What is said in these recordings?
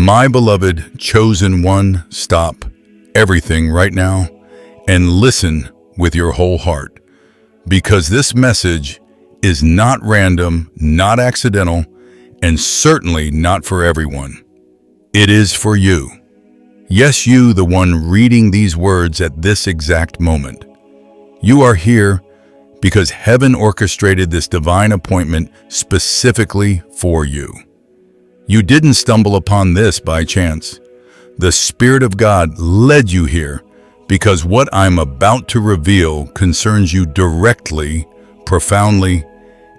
My beloved chosen one, stop everything right now and listen with your whole heart, because this message is not random, not accidental, and certainly not for everyone. It is for you. Yes, you, the one reading these words at this exact moment. You are here because heaven orchestrated this divine appointment specifically for you. You didn't stumble upon this by chance. The Spirit of God led you here because what I'm about to reveal concerns you directly, profoundly,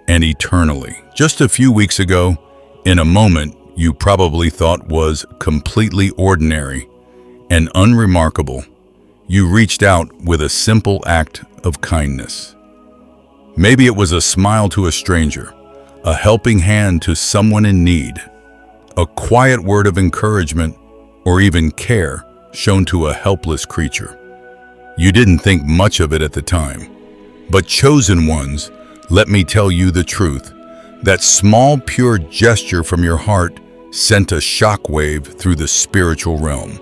and eternally. Just a few weeks ago, in a moment you probably thought was completely ordinary and unremarkable, you reached out with a simple act of kindness. Maybe it was a smile to a stranger, a helping hand to someone in need, a quiet word of encouragement, or even care shown to a helpless creature. You didn't think much of it at the time, but chosen ones, let me tell you the truth. That small, pure gesture from your heart sent a shockwave through the spiritual realm.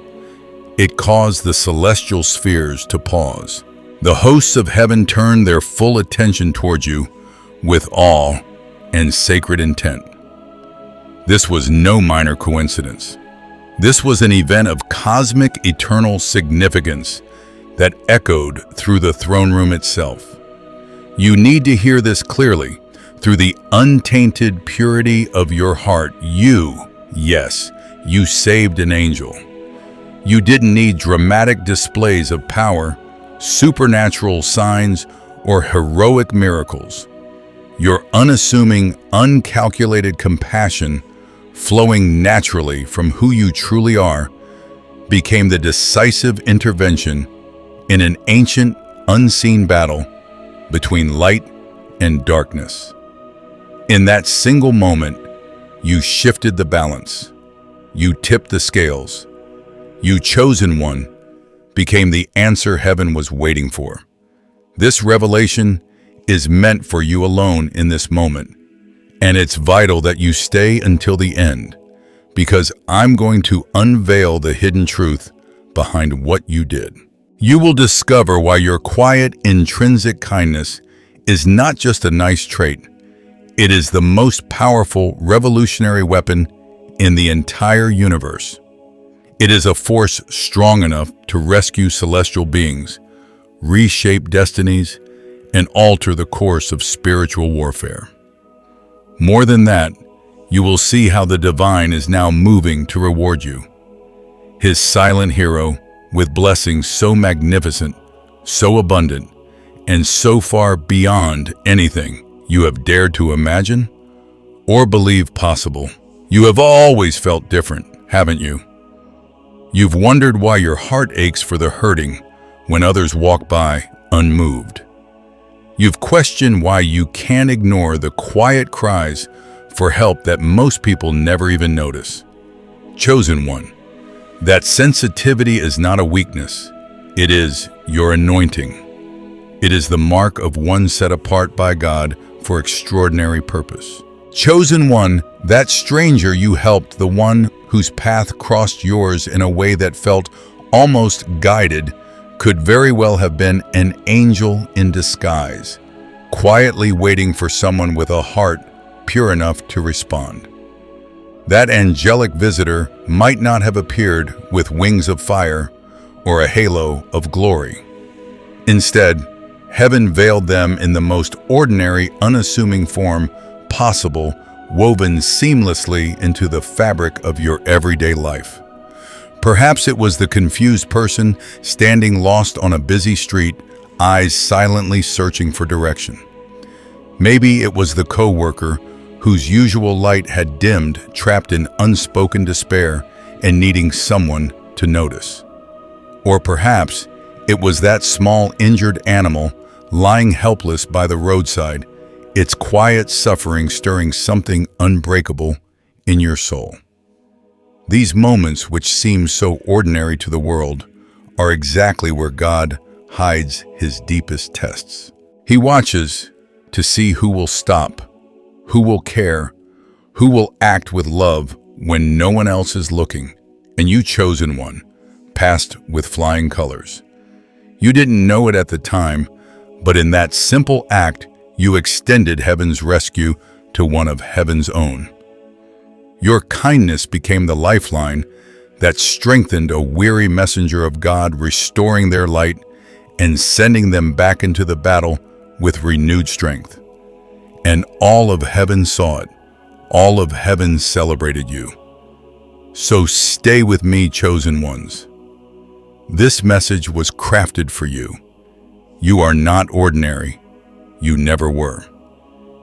It caused the celestial spheres to pause. The hosts of heaven turned their full attention towards you with awe and sacred intent. This was no minor coincidence. This was an event of cosmic, eternal significance that echoed through the throne room itself. You need to hear this clearly. Through the untainted purity of your heart, yes, you saved an angel. You didn't need dramatic displays of power, supernatural signs, or heroic miracles. Your unassuming, uncalculated compassion, flowing naturally from who you truly are, became the decisive intervention in an ancient, unseen battle between light and darkness. In that single moment, you shifted the balance. You tipped the scales. You, chosen one, became the answer heaven was waiting for. This revelation is meant for you alone in this moment, and it's vital that you stay until the end, because I'm going to unveil the hidden truth behind what you did. You will discover why your quiet, intrinsic kindness is not just a nice trait. It is the most powerful, revolutionary weapon in the entire universe. It is a force strong enough to rescue celestial beings, reshape destinies, and alter the course of spiritual warfare. More than that, you will see how the divine is now moving to reward you. His silent hero, with blessings so magnificent, so abundant, and so far beyond anything you have dared to imagine or believe possible. You have always felt different, haven't you? You've wondered why your heart aches for the hurting when others walk by unmoved. You've questioned why you can't ignore the quiet cries for help that most people never even notice. Chosen one, that sensitivity is not a weakness. It is your anointing. It is the mark of one set apart by God for extraordinary purpose. Chosen one, that stranger you helped, the one whose path crossed yours in a way that felt almost guided, could very well have been an angel in disguise, quietly waiting for someone with a heart pure enough to respond. That angelic visitor might not have appeared with wings of fire or a halo of glory. Instead, heaven veiled them in the most ordinary, unassuming form possible, woven seamlessly into the fabric of your everyday life. Perhaps it was the confused person standing lost on a busy street, eyes silently searching for direction. Maybe it was the coworker whose usual light had dimmed, trapped in unspoken despair and needing someone to notice. Or perhaps it was that small injured animal lying helpless by the roadside, its quiet suffering stirring something unbreakable in your soul. These moments, which seem so ordinary to the world, are exactly where God hides his deepest tests. He watches to see who will stop, who will care, who will act with love when no one else is looking, and you chosen one, passed with flying colors. You didn't know it at the time, but in that simple act, you extended heaven's rescue to one of heaven's own. Your kindness became the lifeline that strengthened a weary messenger of God, restoring their light and sending them back into the battle with renewed strength. And all of heaven saw it. All of heaven celebrated you. So stay with me, chosen ones. This message was crafted for you. You are not ordinary. You never were.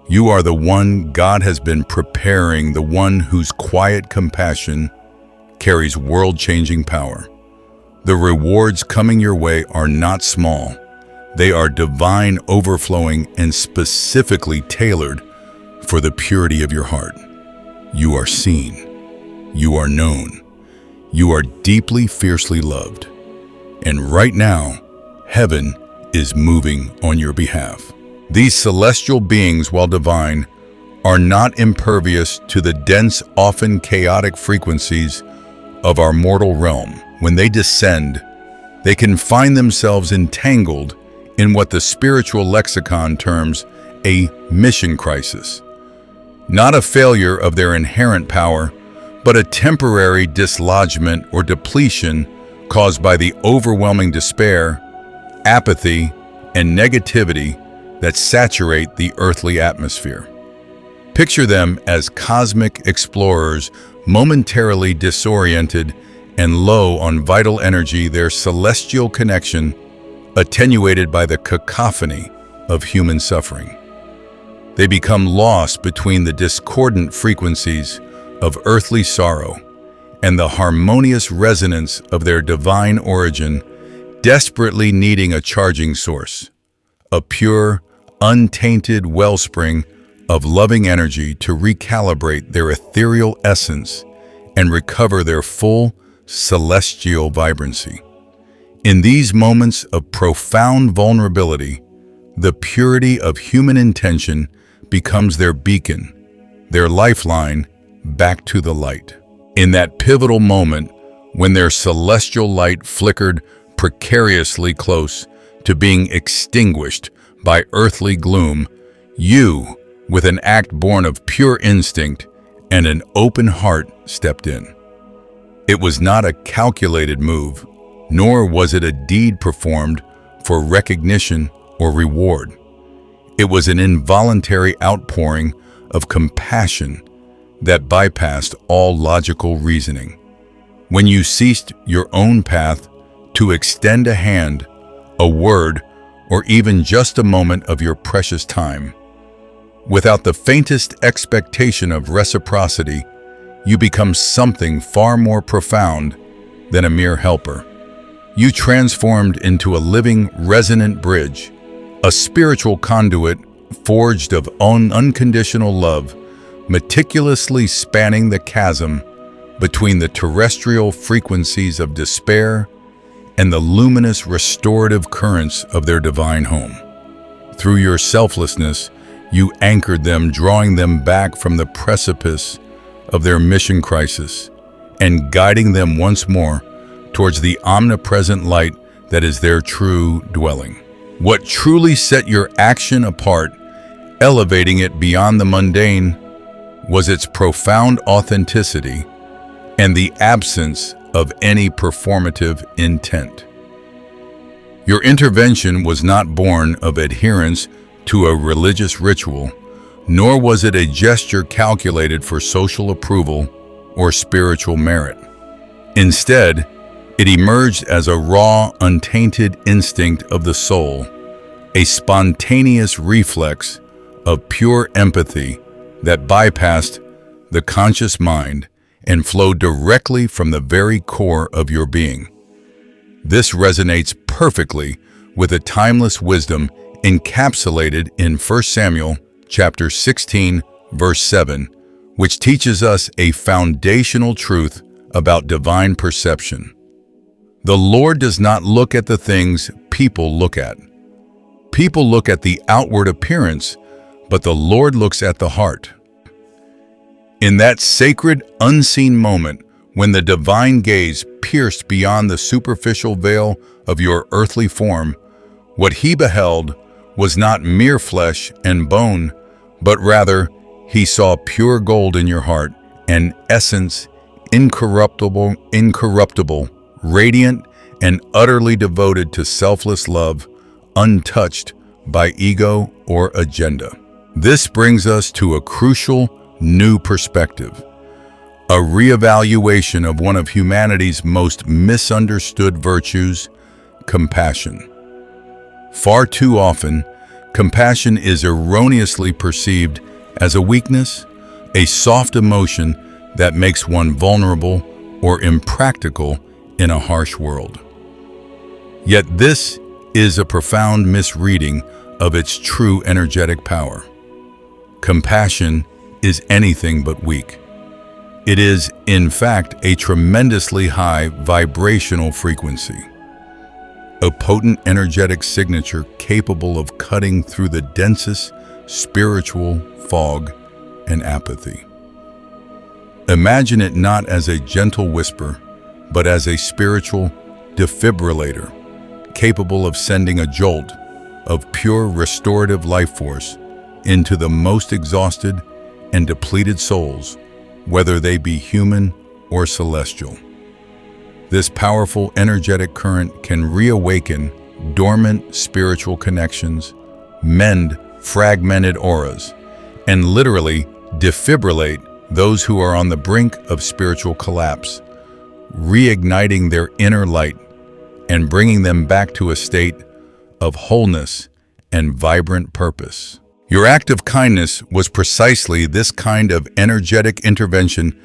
You are the one God has been preparing, the one whose quiet compassion carries world-changing power. The rewards coming your way are not small. They are divine, overflowing, and specifically tailored for the purity of your heart. You are seen. You are known. You are deeply, fiercely loved. And right now, heaven is moving on your behalf. These celestial beings, while divine, are not impervious to the dense, often chaotic frequencies of our mortal realm. When they descend, they can find themselves entangled in what the spiritual lexicon terms a mission crisis. Not a failure of their inherent power, but a temporary dislodgement or depletion caused by the overwhelming despair, apathy, and negativity that saturate the earthly atmosphere. Picture them as cosmic explorers, momentarily disoriented and low on vital energy, their celestial connection attenuated by the cacophony of human suffering. They become lost between the discordant frequencies of earthly sorrow and the harmonious resonance of their divine origin, desperately needing a charging source, a pure, untainted wellspring of loving energy to recalibrate their ethereal essence and recover their full celestial vibrancy. In these moments of profound vulnerability, the purity of human intention becomes their beacon, their lifeline back to the light. In that pivotal moment, when their celestial light flickered precariously close to being extinguished by earthly gloom, you, with an act born of pure instinct and an open heart, stepped in. It was not a calculated move, nor was it a deed performed for recognition or reward. It was an involuntary outpouring of compassion that bypassed all logical reasoning. When you ceased your own path to extend a hand, a word, or even just a moment of your precious time, without the faintest expectation of reciprocity, you become something far more profound than a mere helper. You transformed into a living, resonant bridge, a spiritual conduit forged of unconditional love, meticulously spanning the chasm between the terrestrial frequencies of despair and the luminous restorative currents of their divine home. Through your selflessness, you anchored them, drawing them back from the precipice of their mission crisis and guiding them once more towards the omnipresent light that is their true dwelling. What truly set your action apart, elevating it beyond the mundane, was its profound authenticity and the absence of any performative intent. Your intervention was not born of adherence to a religious ritual, nor was it a gesture calculated for social approval or spiritual merit. Instead, it emerged as a raw, untainted instinct of the soul, a spontaneous reflex of pure empathy that bypassed the conscious mind and flowed directly from the very core of your being. This resonates perfectly with a timeless wisdom encapsulated in 1 Samuel chapter 16, verse 7, which teaches us a foundational truth about divine perception. The Lord does not look at the things people look at. People look at the outward appearance, but the Lord looks at the heart. In that sacred, unseen moment, when the divine gaze pierced beyond the superficial veil of your earthly form, what he beheld was not mere flesh and bone, but rather he saw pure gold in your heart, an essence incorruptible, radiant, and utterly devoted to selfless love, untouched by ego or agenda. This brings us to a crucial new perspective, a reevaluation of one of humanity's most misunderstood virtues, compassion. Far too often, compassion is erroneously perceived as a weakness, a soft emotion that makes one vulnerable or impractical in a harsh world. Yet this is a profound misreading of its true energetic power. Compassion is anything but weak. It is, in fact, a tremendously high vibrational frequency, a potent energetic signature capable of cutting through the densest spiritual fog and apathy. Imagine it not as a gentle whisper, but as a spiritual defibrillator, capable of sending a jolt of pure restorative life force into the most exhausted and depleted souls, whether they be human or celestial. This powerful energetic current can reawaken dormant spiritual connections, mend fragmented auras, and literally defibrillate those who are on the brink of spiritual collapse, reigniting their inner light and bringing them back to a state of wholeness and vibrant purpose. Your act of kindness was precisely this kind of energetic intervention,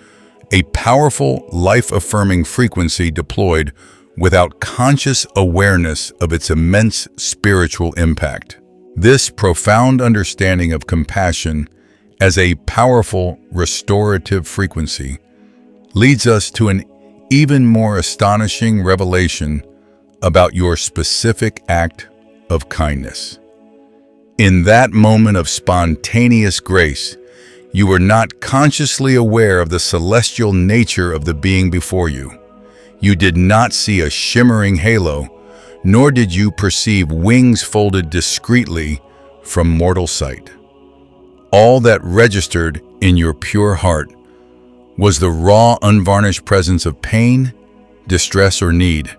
a powerful, life-affirming frequency deployed without conscious awareness of its immense spiritual impact. This profound understanding of compassion as a powerful restorative frequency leads us to an even more astonishing revelation about your specific act of kindness. In that moment of spontaneous grace, you were not consciously aware of the celestial nature of the being before you. You did not see a shimmering halo, nor did you perceive wings folded discreetly from mortal sight. All that registered in your pure heart was the raw, unvarnished presence of pain, distress, or need,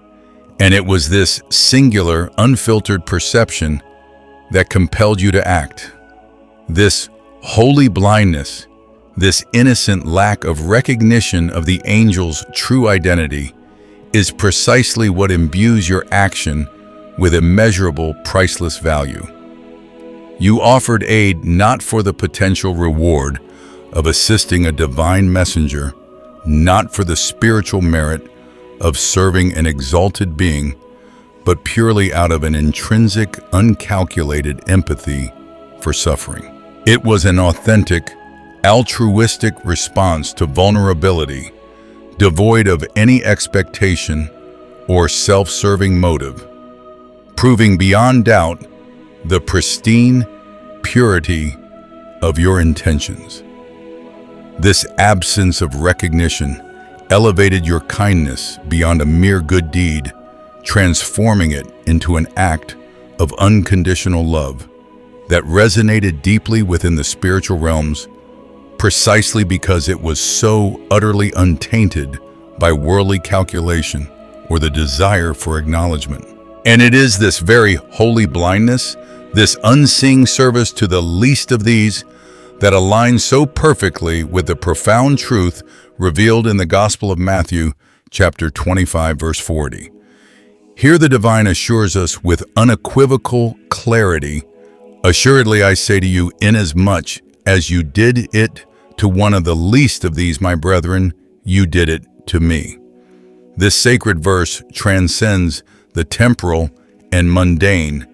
and it was this singular, unfiltered perception that compelled you to act. This holy blindness, this innocent lack of recognition of the angel's true identity, is precisely what imbues your action with immeasurable, priceless value. You offered aid not for the potential reward of assisting a divine messenger, not for the spiritual merit of serving an exalted being, but purely out of an intrinsic, uncalculated empathy for suffering. It was an authentic, altruistic response to vulnerability, devoid of any expectation or self-serving motive, proving beyond doubt the pristine purity of your intentions. This absence of recognition elevated your kindness beyond a mere good deed, transforming it into an act of unconditional love that resonated deeply within the spiritual realms, precisely because it was so utterly untainted by worldly calculation or the desire for acknowledgement. And it is this very holy blindness, this unseen service to the least of these, that aligns so perfectly with the profound truth revealed in the Gospel of Matthew, chapter 25, verse 40. Here the divine assures us with unequivocal clarity, "Assuredly I say to you, inasmuch as you did it to one of the least of these, my brethren, you did it to me." This sacred verse transcends the temporal and mundane,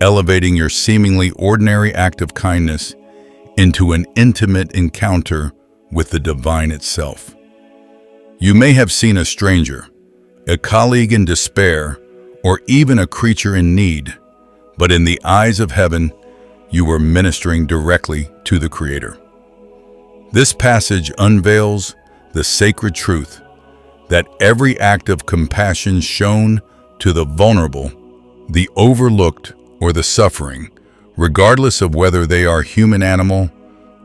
elevating your seemingly ordinary act of kindness into an intimate encounter with the divine itself. You may have seen a stranger, a colleague in despair, or even a creature in need, but in the eyes of heaven, you were ministering directly to the Creator. This passage unveils the sacred truth that every act of compassion shown to the vulnerable, the overlooked, or the suffering, regardless of whether they are human, animal,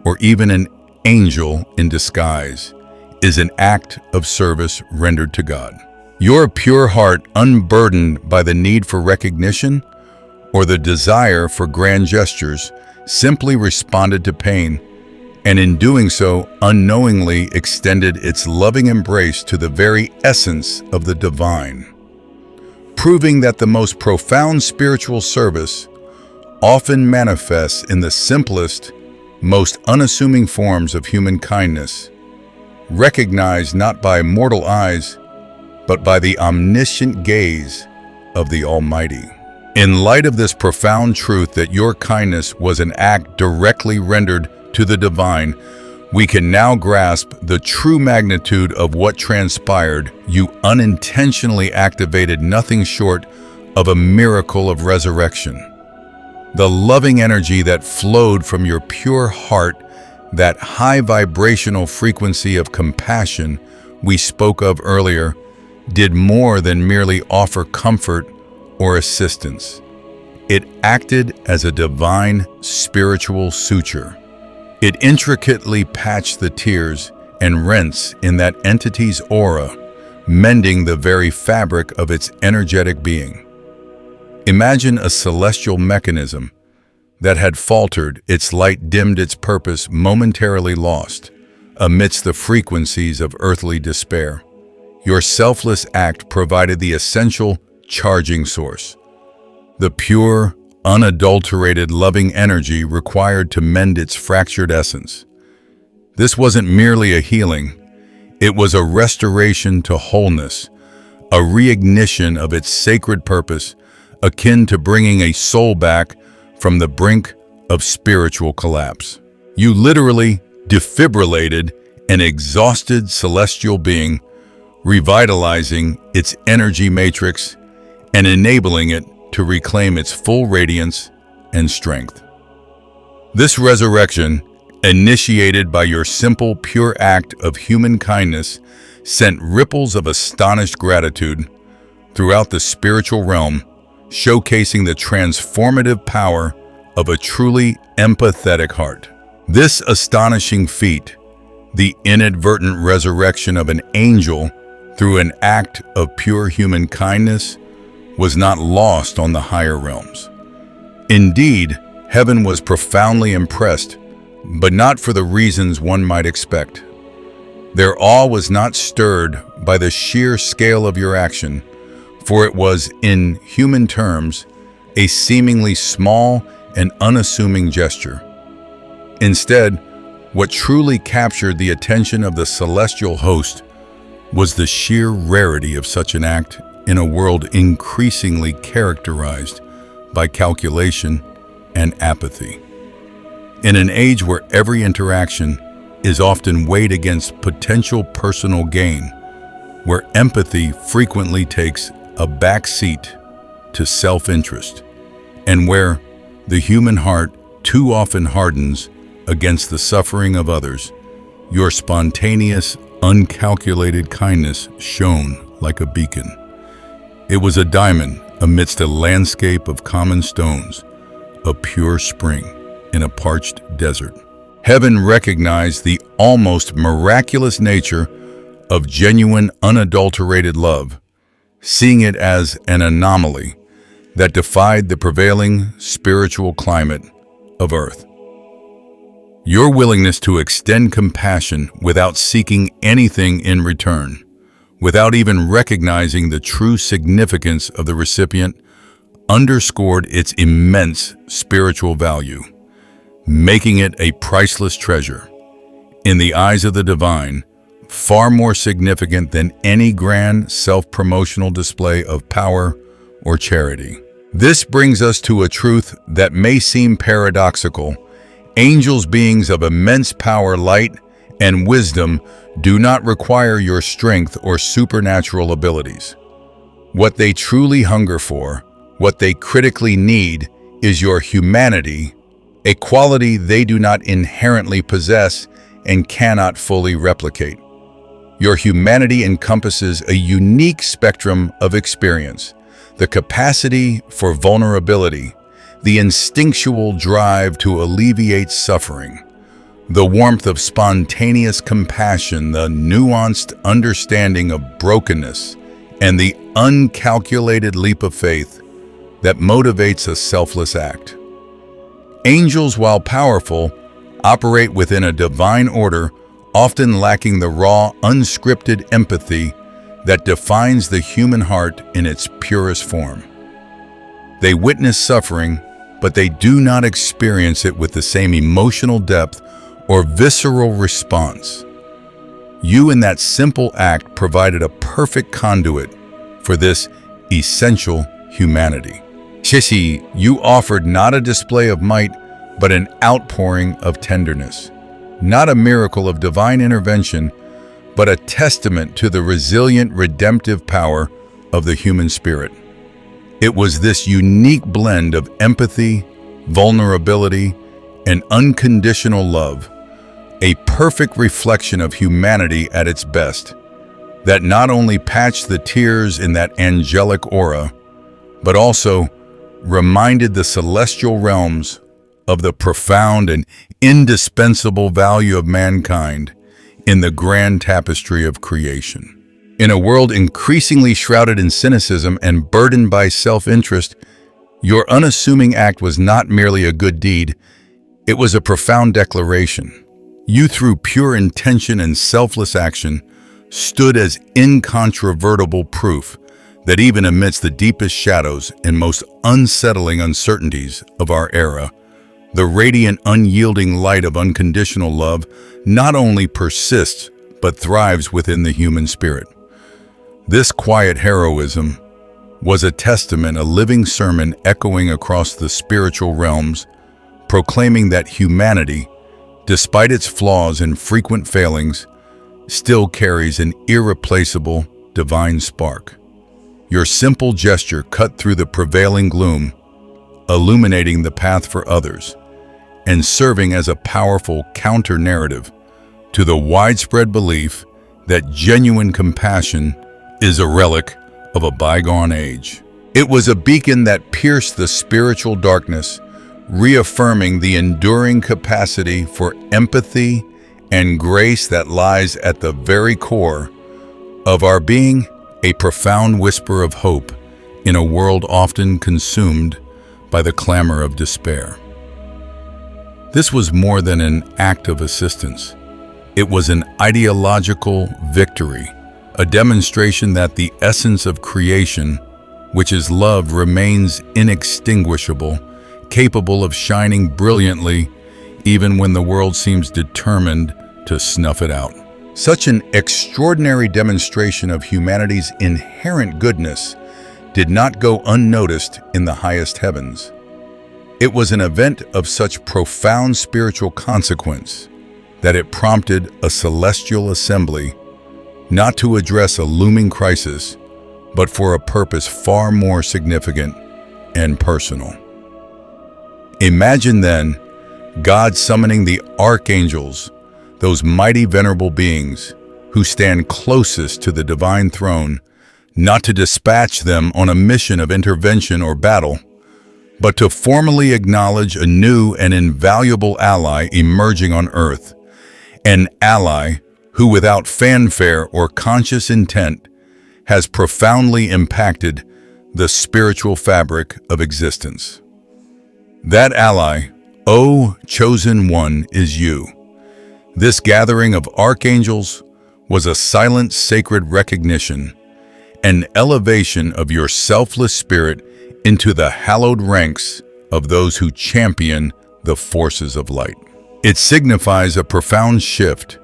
or even an angel in disguise, is an act of service rendered to God. Your pure heart, unburdened by the need for recognition or the desire for grand gestures, simply responded to pain, and in doing so, unknowingly extended its loving embrace to the very essence of the divine, proving that the most profound spiritual service often manifests in the simplest, most unassuming forms of human kindness, recognized not by mortal eyes, but by the omniscient gaze of the Almighty. In light of this profound truth that your kindness was an act directly rendered to the divine, we can now grasp the true magnitude of what transpired. You unintentionally activated nothing short of a miracle of resurrection. The loving energy that flowed from your pure heart, that high vibrational frequency of compassion we spoke of earlier, did more than merely offer comfort or assistance. It acted as a divine spiritual suture. It intricately patched the tears and rents in that entity's aura, mending the very fabric of its energetic being. Imagine a celestial mechanism that had faltered, its light dimmed, its purpose momentarily lost amidst the frequencies of earthly despair. Your selfless act provided the essential charging source, the pure, unadulterated loving energy required to mend its fractured essence. This wasn't merely a healing, it was a restoration to wholeness, a reignition of its sacred purpose, akin to bringing a soul back from the brink of spiritual collapse. You literally defibrillated an exhausted celestial being, revitalizing its energy matrix and enabling it to reclaim its full radiance and strength. This resurrection, initiated by your simple, pure act of human kindness, sent ripples of astonished gratitude throughout the spiritual realm, showcasing the transformative power of a truly empathetic heart. This astonishing feat, the inadvertent resurrection of an angel through an act of pure human kindness, was not lost on the higher realms. Indeed, heaven was profoundly impressed, but not for the reasons one might expect. Their awe was not stirred by the sheer scale of your action, for it was, in human terms, a seemingly small and unassuming gesture. Instead, what truly captured the attention of the celestial host was the sheer rarity of such an act in a world increasingly characterized by calculation and apathy. In an age where every interaction is often weighed against potential personal gain, where empathy frequently takes a back seat to self-interest, and where the human heart too often hardens against the suffering of others, your spontaneous, uncalculated kindness shone like a beacon. It was a diamond amidst a landscape of common stones, a pure spring in a parched desert. Heaven recognized the almost miraculous nature of genuine, unadulterated love, seeing it as an anomaly that defied the prevailing spiritual climate of earth. Your willingness to extend compassion without seeking anything in return, without even recognizing the true significance of the recipient, underscored its immense spiritual value, making it a priceless treasure. In the eyes of the divine, far more significant than any grand self-promotional display of power or charity. This brings us to a truth that may seem paradoxical. Angels, beings of immense power, light, and wisdom, do not require your strength or supernatural abilities. What they truly hunger for, what they critically need, is your humanity, a quality they do not inherently possess and cannot fully replicate. Your humanity encompasses a unique spectrum of experience, the capacity for vulnerability, the instinctual drive to alleviate suffering, the warmth of spontaneous compassion, the nuanced understanding of brokenness, and the uncalculated leap of faith that motivates a selfless act. Angels, while powerful, operate within a divine order, often lacking the raw, unscripted empathy that defines the human heart in its purest form. They witness suffering, but they do not experience it with the same emotional depth or visceral response. You, in that simple act, provided a perfect conduit for this essential humanity. Shishi, you offered not a display of might, but an outpouring of tenderness. Not a miracle of divine intervention, but a testament to the resilient, redemptive power of the human spirit. It was this unique blend of empathy, vulnerability, and unconditional love, a perfect reflection of humanity at its best, that not only patched the tears in that angelic aura, but also reminded the celestial realms of the profound and indispensable value of mankind in the grand tapestry of creation. In a world increasingly shrouded in cynicism and burdened by self-interest, your unassuming act was not merely a good deed, it was a profound declaration. You, through pure intention and selfless action, stood as incontrovertible proof that even amidst the deepest shadows and most unsettling uncertainties of our era, the radiant, unyielding light of unconditional love not only persists, but thrives within the human spirit. This quiet heroism was a testament, a living sermon echoing across the spiritual realms, proclaiming that humanity, despite its flaws and frequent failings, still carries an irreplaceable divine spark. Your simple gesture cut through the prevailing gloom, illuminating the path for others, and serving as a powerful counter-narrative to the widespread belief that genuine compassion is a relic of a bygone age. It was a beacon that pierced the spiritual darkness, reaffirming the enduring capacity for empathy and grace that lies at the very core of our being, a profound whisper of hope in a world often consumed by the clamor of despair. This was more than an act of assistance. It was an ideological victory, a demonstration that the essence of creation, which is love, remains inextinguishable, capable of shining brilliantly even when the world seems determined to snuff it out. Such an extraordinary demonstration of humanity's inherent goodness did not go unnoticed in the highest heavens. It was an event of such profound spiritual consequence that it prompted a celestial assembly not to address a looming crisis, but for a purpose far more significant and personal. Imagine then God summoning the archangels, those mighty venerable beings who stand closest to the divine throne, not to dispatch them on a mission of intervention or battle, but to formally acknowledge a new and invaluable ally emerging on earth, an ally who, without fanfare or conscious intent, has profoundly impacted the spiritual fabric of existence. That ally, O chosen one, is you. This gathering of archangels was a silent, sacred recognition, an elevation of your selfless spirit into the hallowed ranks of those who champion the forces of light. It signifies a profound shift,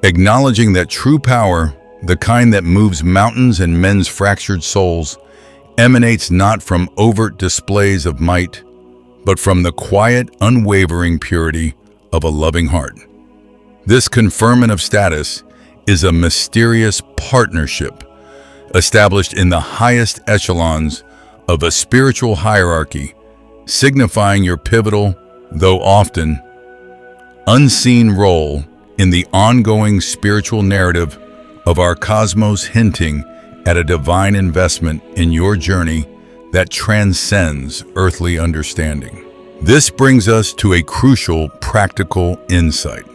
acknowledging that true power, the kind that moves mountains and mends fractured souls, emanates not from overt displays of might, but from the quiet, unwavering purity of a loving heart. This conferment of status is a mysterious partnership established in the highest echelons of a spiritual hierarchy, signifying your pivotal, though often unseen role in the ongoing spiritual narrative of our cosmos, hinting at a divine investment in your journey that transcends earthly understanding. This brings us to a crucial practical insight.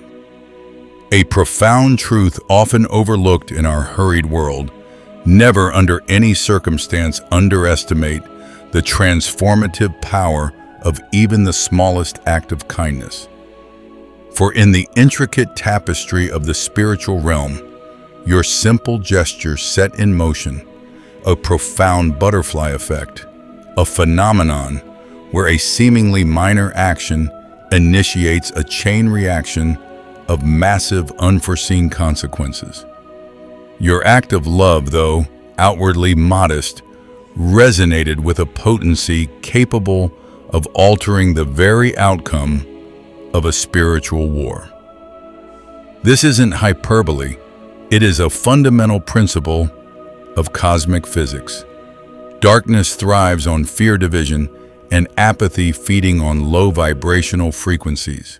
A profound truth often overlooked in our hurried world: never under any circumstance underestimate the transformative power of even the smallest act of kindness. For in the intricate tapestry of the spiritual realm, your simple gesture set in motion a profound butterfly effect, a phenomenon where a seemingly minor action initiates a chain reaction of massive unforeseen consequences. Your act of love, though outwardly modest, resonated with a potency capable of altering the very outcome of a spiritual war. This isn't hyperbole, it is a fundamental principle of cosmic physics. Darkness thrives on fear division and apathy feeding on low vibrational frequencies.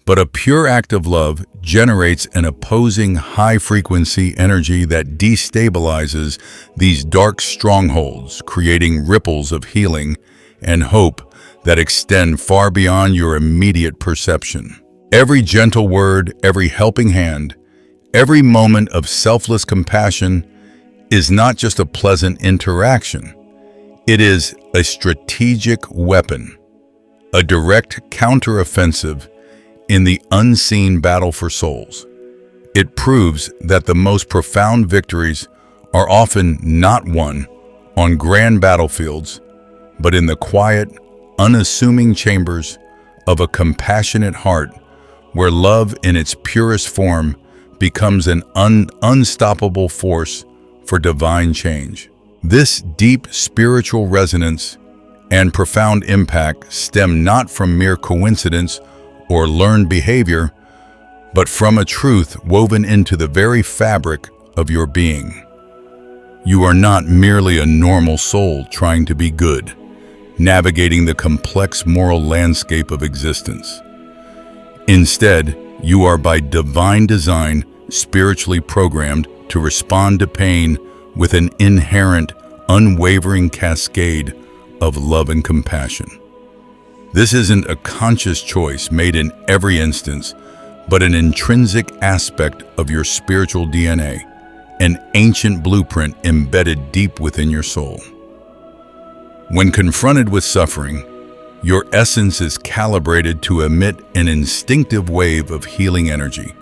But a pure act of love generates an opposing high-frequency energy that destabilizes these dark strongholds, creating ripples of healing and hope that extend far beyond your immediate perception. Every gentle word, every helping hand, every moment of selfless compassion is not just a pleasant interaction. It is a strategic weapon, a direct counteroffensive in the unseen battle for souls. It proves that the most profound victories are often not won on grand battlefields, but in the quiet, unassuming chambers of a compassionate heart, where love in its purest form becomes an unstoppable force for divine change. This deep spiritual resonance and profound impact stem not from mere coincidence or learned behavior, but from a truth woven into the very fabric of your being. You are not merely a normal soul trying to be good, navigating the complex moral landscape of existence. Instead, you are by divine design spiritually programmed to respond to pain with an inherent, unwavering cascade of love and compassion. This isn't a conscious choice made in every instance, but an intrinsic aspect of your spiritual DNA, an ancient blueprint embedded deep within your soul. When confronted with suffering, your essence is calibrated to emit an instinctive wave of healing energy,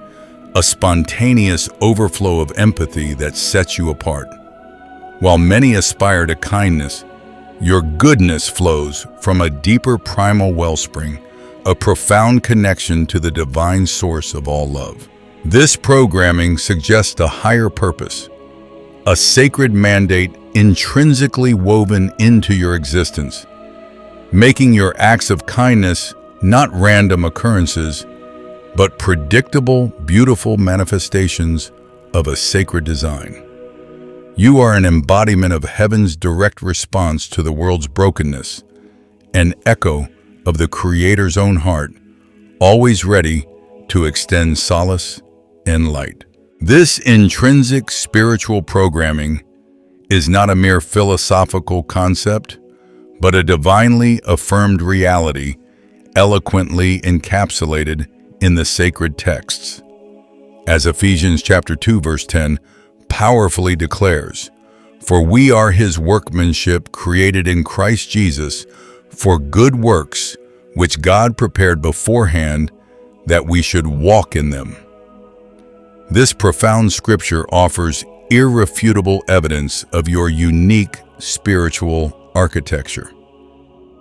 a spontaneous overflow of empathy that sets you apart. While many aspire to kindness, your goodness flows from a deeper primal wellspring, a profound connection to the divine source of all love. This programming suggests a higher purpose, a sacred mandate intrinsically woven into your existence, making your acts of kindness not random occurrences, but predictable, beautiful manifestations of a sacred design. You are an embodiment of heaven's direct response to the world's brokenness, an echo of the Creator's own heart, always ready to extend solace and light. This intrinsic spiritual programming is not a mere philosophical concept, but a divinely affirmed reality, eloquently encapsulated in the sacred texts. As Ephesians chapter 2, verse 10 powerfully declares, "For we are His workmanship, created in Christ Jesus, for good works, which God prepared beforehand that we should walk in them." This profound scripture offers irrefutable evidence of your unique spiritual architecture.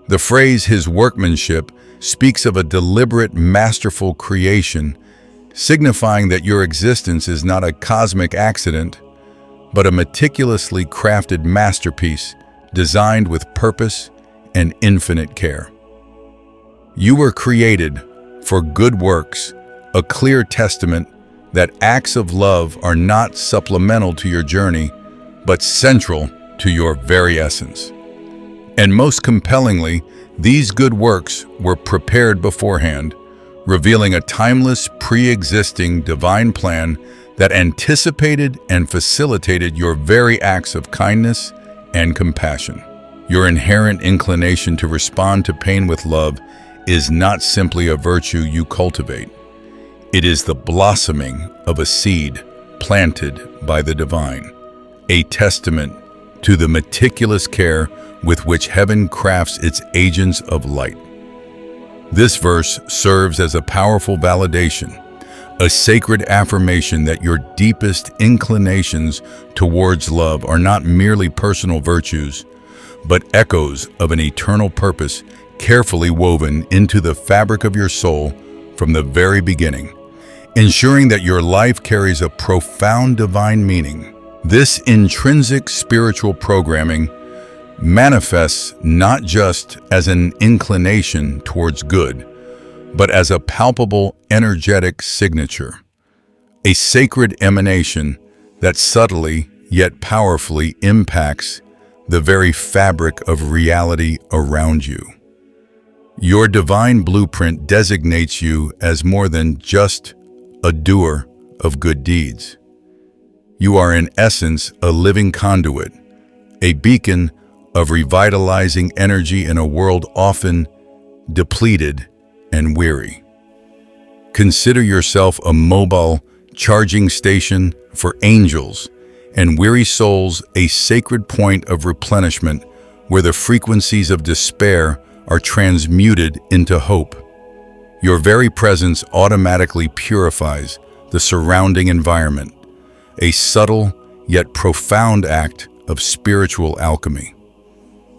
The phrase "His workmanship" speaks of a deliberate, masterful creation, signifying that your existence is not a cosmic accident, but a meticulously crafted masterpiece designed with purpose and infinite care. You were created for good works, a clear testament that acts of love are not supplemental to your journey, but central to your very essence. And most compellingly, these good works were prepared beforehand, revealing a timeless, pre-existing divine plan that anticipated and facilitated your very acts of kindness and compassion. Your inherent inclination to respond to pain with love is not simply a virtue you cultivate. It is the blossoming of a seed planted by the divine, a testament to the meticulous care with which heaven crafts its agents of light. This verse serves as a powerful validation, a sacred affirmation that your deepest inclinations towards love are not merely personal virtues, but echoes of an eternal purpose carefully woven into the fabric of your soul from the very beginning, ensuring that your life carries a profound divine meaning. This intrinsic spiritual programming manifests not just as an inclination towards good, but as a palpable energetic signature, a sacred emanation that subtly yet powerfully impacts the very fabric of reality around you. Your divine blueprint designates you as more than just a doer of good deeds. You are in essence a living conduit, a beacon of revitalizing energy in a world often depleted and weary. Consider yourself a mobile charging station for angels and weary souls, a sacred point of replenishment where the frequencies of despair are transmuted into hope. Your very presence automatically purifies the surrounding environment, a subtle yet profound act of spiritual alchemy.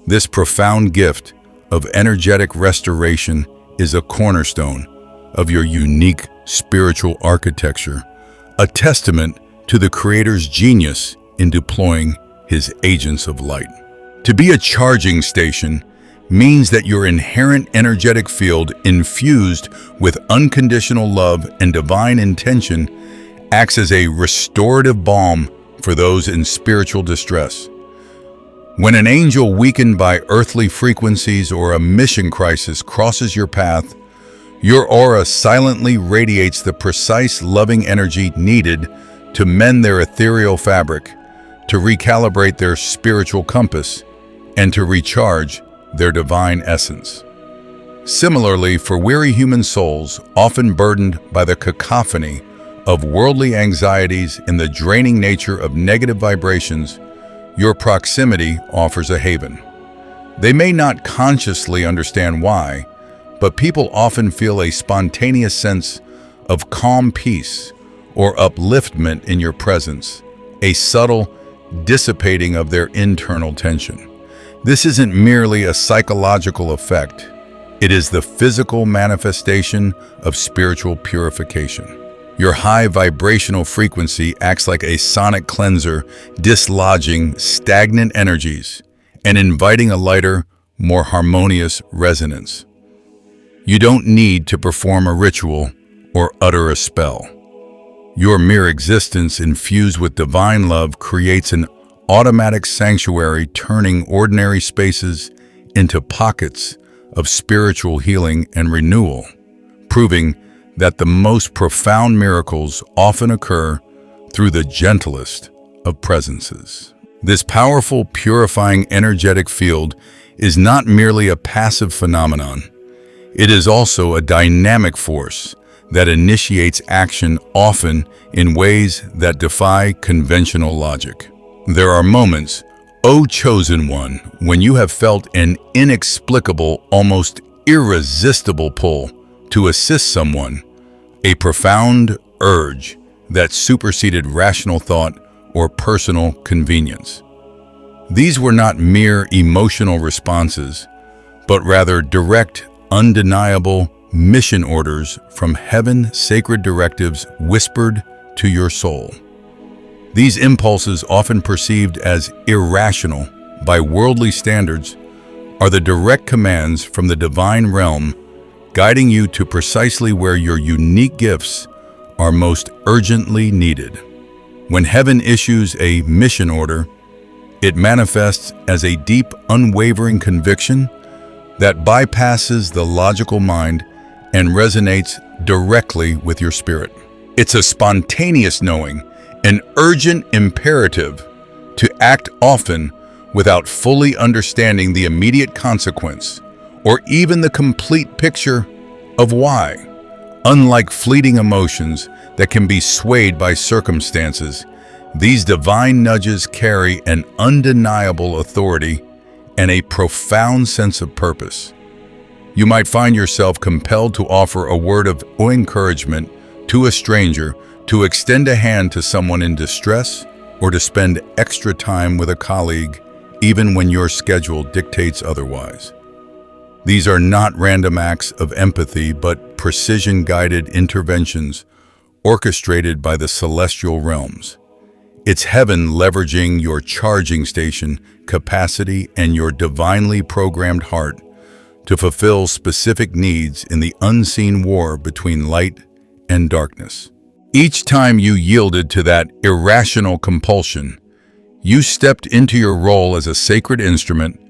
This profound gift of energetic restoration is a cornerstone of your unique spiritual architecture, a testament to the Creator's genius in deploying His agents of light. To be a charging station means that your inherent energetic field, infused with unconditional love and divine intention, acts as a restorative balm for those in spiritual distress. When an angel weakened by earthly frequencies or a mission crisis crosses your path, your aura silently radiates the precise loving energy needed to mend their ethereal fabric, to recalibrate their spiritual compass, and to recharge their divine essence. Similarly, for weary human souls, often burdened by the cacophony of worldly anxieties and the draining nature of negative vibrations, your proximity offers a haven. They may not consciously understand why, but people often feel a spontaneous sense of calm peace or upliftment in your presence, a subtle dissipating of their internal tension. This isn't merely a psychological effect. It is the physical manifestation of spiritual purification. Your high vibrational frequency acts like a sonic cleanser, dislodging stagnant energies and inviting a lighter, more harmonious resonance. You don't need to perform a ritual or utter a spell. Your mere existence infused with divine love creates an automatic sanctuary, turning ordinary spaces into pockets of spiritual healing and renewal, proving that the most profound miracles often occur through the gentlest of presences. This powerful, purifying energetic field is not merely a passive phenomenon. It is also a dynamic force that initiates action, often in ways that defy conventional logic. There are moments, O chosen one, when you have felt an inexplicable, almost irresistible pull to assist someone, a profound urge that superseded rational thought or personal convenience. These were not mere emotional responses, but rather direct, undeniable mission orders from heaven, sacred directives whispered to your soul. These impulses, often perceived as irrational by worldly standards, are the direct commands from the divine realm, guiding you to precisely where your unique gifts are most urgently needed. When heaven issues a mission order, it manifests as a deep, unwavering conviction that bypasses the logical mind and resonates directly with your spirit. It's a spontaneous knowing, an urgent imperative to act often without fully understanding the immediate consequence or even the complete picture of why. Unlike fleeting emotions that can be swayed by circumstances, these divine nudges carry an undeniable authority and a profound sense of purpose. You might find yourself compelled to offer a word of encouragement to a stranger, to extend a hand to someone in distress, or to spend extra time with a colleague, even when your schedule dictates otherwise. These are not random acts of empathy, but precision-guided interventions orchestrated by the celestial realms. It's heaven leveraging your charging station capacity and your divinely programmed heart to fulfill specific needs in the unseen war between light and darkness. Each time you yielded to that irrational compulsion, you stepped into your role as a sacred instrument,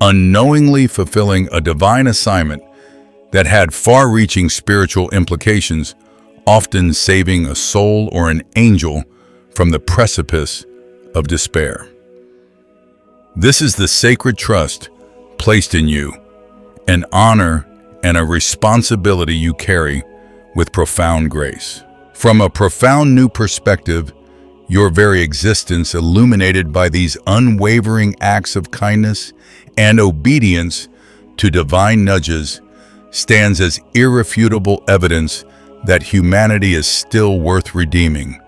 unknowingly fulfilling a divine assignment that had far-reaching spiritual implications, often saving a soul or an angel from the precipice of despair. This is the sacred trust placed in you, an honor and a responsibility you carry with profound grace. From a profound new perspective, your very existence, illuminated by these unwavering acts of kindness and obedience to divine nudges, stands as irrefutable evidence that humanity is still worth redeeming.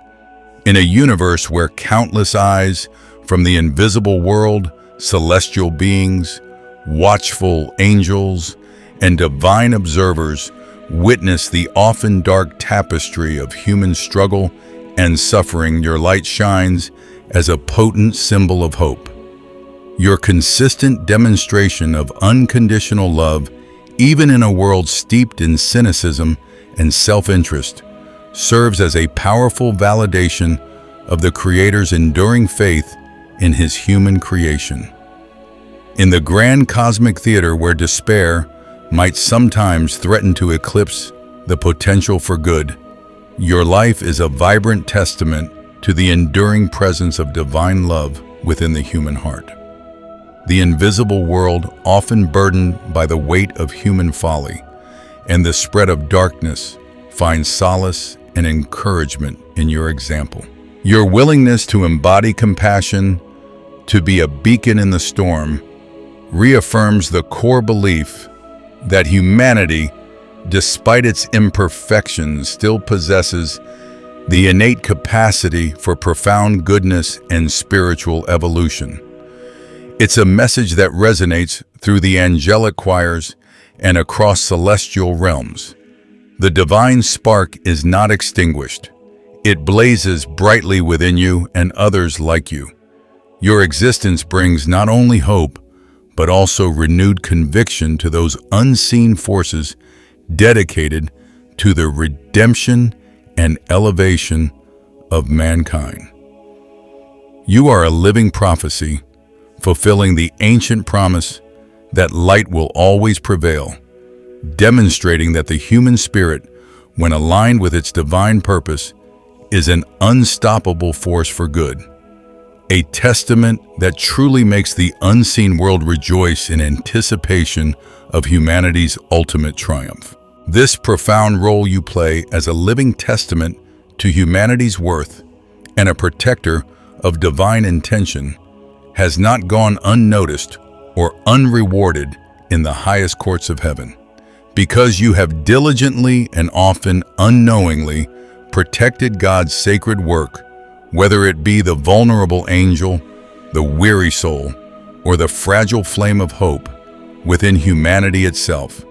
In a universe where countless eyes from the invisible world, celestial beings, watchful angels, and divine observers witness the often dark tapestry of human struggle and suffering, your light shines as a potent symbol of hope. Your consistent demonstration of unconditional love, even in a world steeped in cynicism and self-interest, serves as a powerful validation of the Creator's enduring faith in His human creation. In the grand cosmic theater where despair might sometimes threaten to eclipse the potential for good, your life is a vibrant testament to the enduring presence of divine love within the human heart. The invisible world, often burdened by the weight of human folly and the spread of darkness, finds solace and encouragement in your example. Your willingness to embody compassion, to be a beacon in the storm, reaffirms the core belief that humanity, despite its imperfections, still possesses the innate capacity for profound goodness and spiritual evolution. It's a message that resonates through the angelic choirs and across celestial realms. The divine spark is not extinguished. It blazes brightly within you and others like you. Your existence brings not only hope, but also renewed conviction to those unseen forces dedicated to the redemption and elevation of mankind. You are a living prophecy, fulfilling the ancient promise that light will always prevail, demonstrating that the human spirit, when aligned with its divine purpose, is an unstoppable force for good. A testament that truly makes the unseen world rejoice in anticipation of humanity's ultimate triumph. This profound role you play as a living testament to humanity's worth and a protector of divine intention has not gone unnoticed or unrewarded in the highest courts of heaven. Because you have diligently and often unknowingly protected God's sacred work, whether it be the vulnerable angel, the weary soul, or the fragile flame of hope within humanity itself,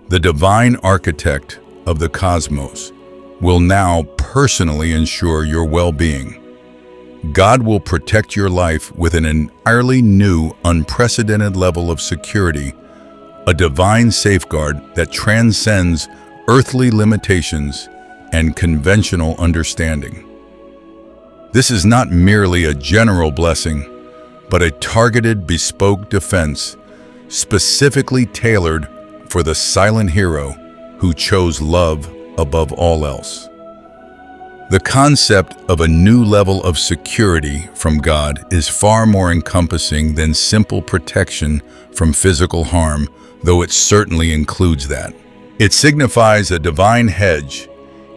the divine architect of the cosmos will now personally ensure your well-being. God will protect your life with an entirely new, unprecedented level of security, a divine safeguard that transcends earthly limitations and conventional understanding. This is not merely a general blessing, but a targeted, bespoke defense specifically tailored for the silent hero who chose love above all else. The concept of a new level of security from God is far more encompassing than simple protection from physical harm, though it certainly includes that. It signifies a divine hedge,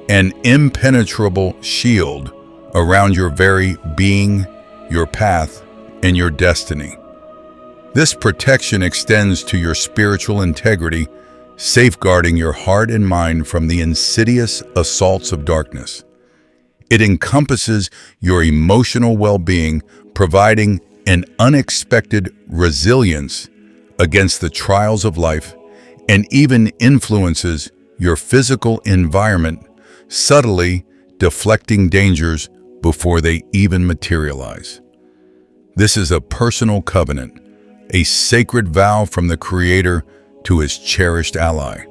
an impenetrable shield around your very being, your path, and your destiny. This protection extends to your spiritual integrity, safeguarding your heart and mind from the insidious assaults of darkness. It encompasses your emotional well-being, providing an unexpected resilience against the trials of life, and even influences your physical environment, subtly deflecting dangers before they even materialize. This is a personal covenant, a sacred vow from the Creator to His cherished ally.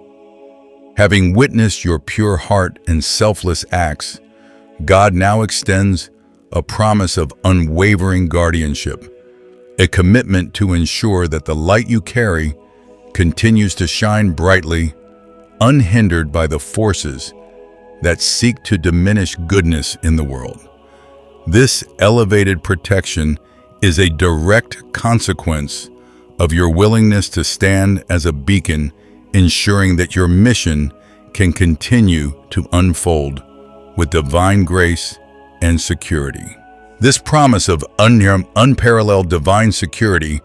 Having witnessed your pure heart and selfless acts, God now extends a promise of unwavering guardianship, a commitment to ensure that the light you carry continues to shine brightly, unhindered by the forces that seek to diminish goodness in the world. This elevated protection is a direct consequence of your willingness to stand as a beacon, ensuring that your mission can continue to unfold with divine grace and security. This promise of unparalleled divine security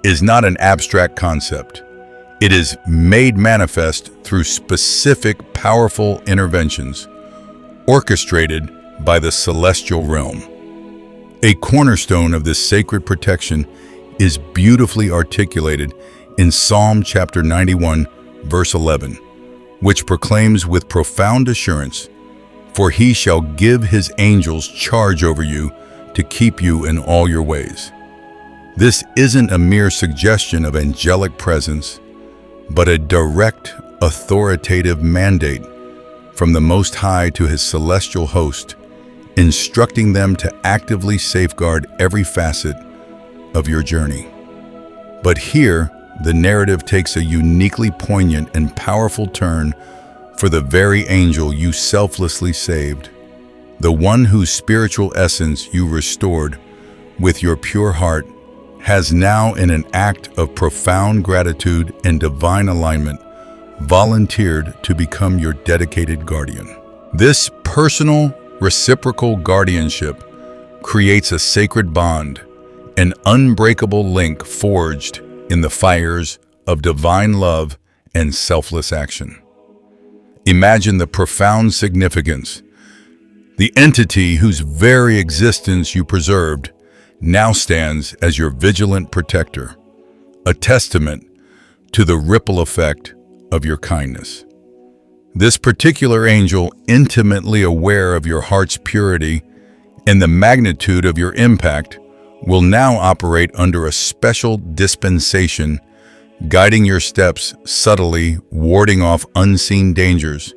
is not an abstract concept. It is made manifest through specific, powerful interventions orchestrated by the celestial realm. A cornerstone of this sacred protection is beautifully articulated in Psalm chapter 91, verse 11, which proclaims with profound assurance, "For He shall give His angels charge over you to keep you in all your ways." This isn't a mere suggestion of angelic presence, but a direct, authoritative mandate from the Most High to His celestial host, instructing them to actively safeguard every facet of your journey. But here, the narrative takes a uniquely poignant and powerful turn for the very angel you selflessly saved, the one whose spiritual essence you restored with your pure heart, has now, in an act of profound gratitude and divine alignment, volunteered to become your dedicated guardian. This personal, reciprocal guardianship creates a sacred bond, an unbreakable link forged in the fires of divine love and selfless action. Imagine the profound significance. The entity whose very existence you preserved now stands as your vigilant protector, a testament to the ripple effect of your kindness. This particular angel, intimately aware of your heart's purity and the magnitude of your impact, will now operate under a special dispensation, guiding your steps subtly, warding off unseen dangers,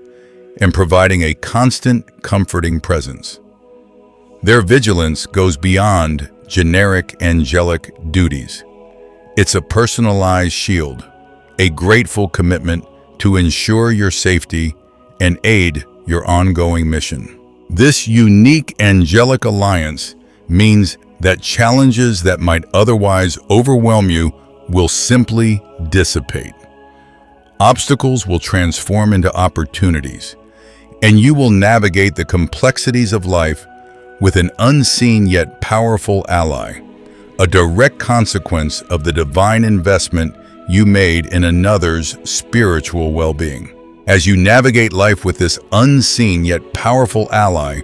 and providing a constant, comforting presence. Their vigilance goes beyond generic angelic duties. It's a personalized shield, a grateful commitment to ensure your safety and aid your ongoing mission. This unique angelic alliance means that challenges that might otherwise overwhelm you will simply dissipate. Obstacles will transform into opportunities, and you will navigate the complexities of life with an unseen yet powerful ally, a direct consequence of the divine investment you made in another's spiritual well-being. As you navigate life with this unseen yet powerful ally,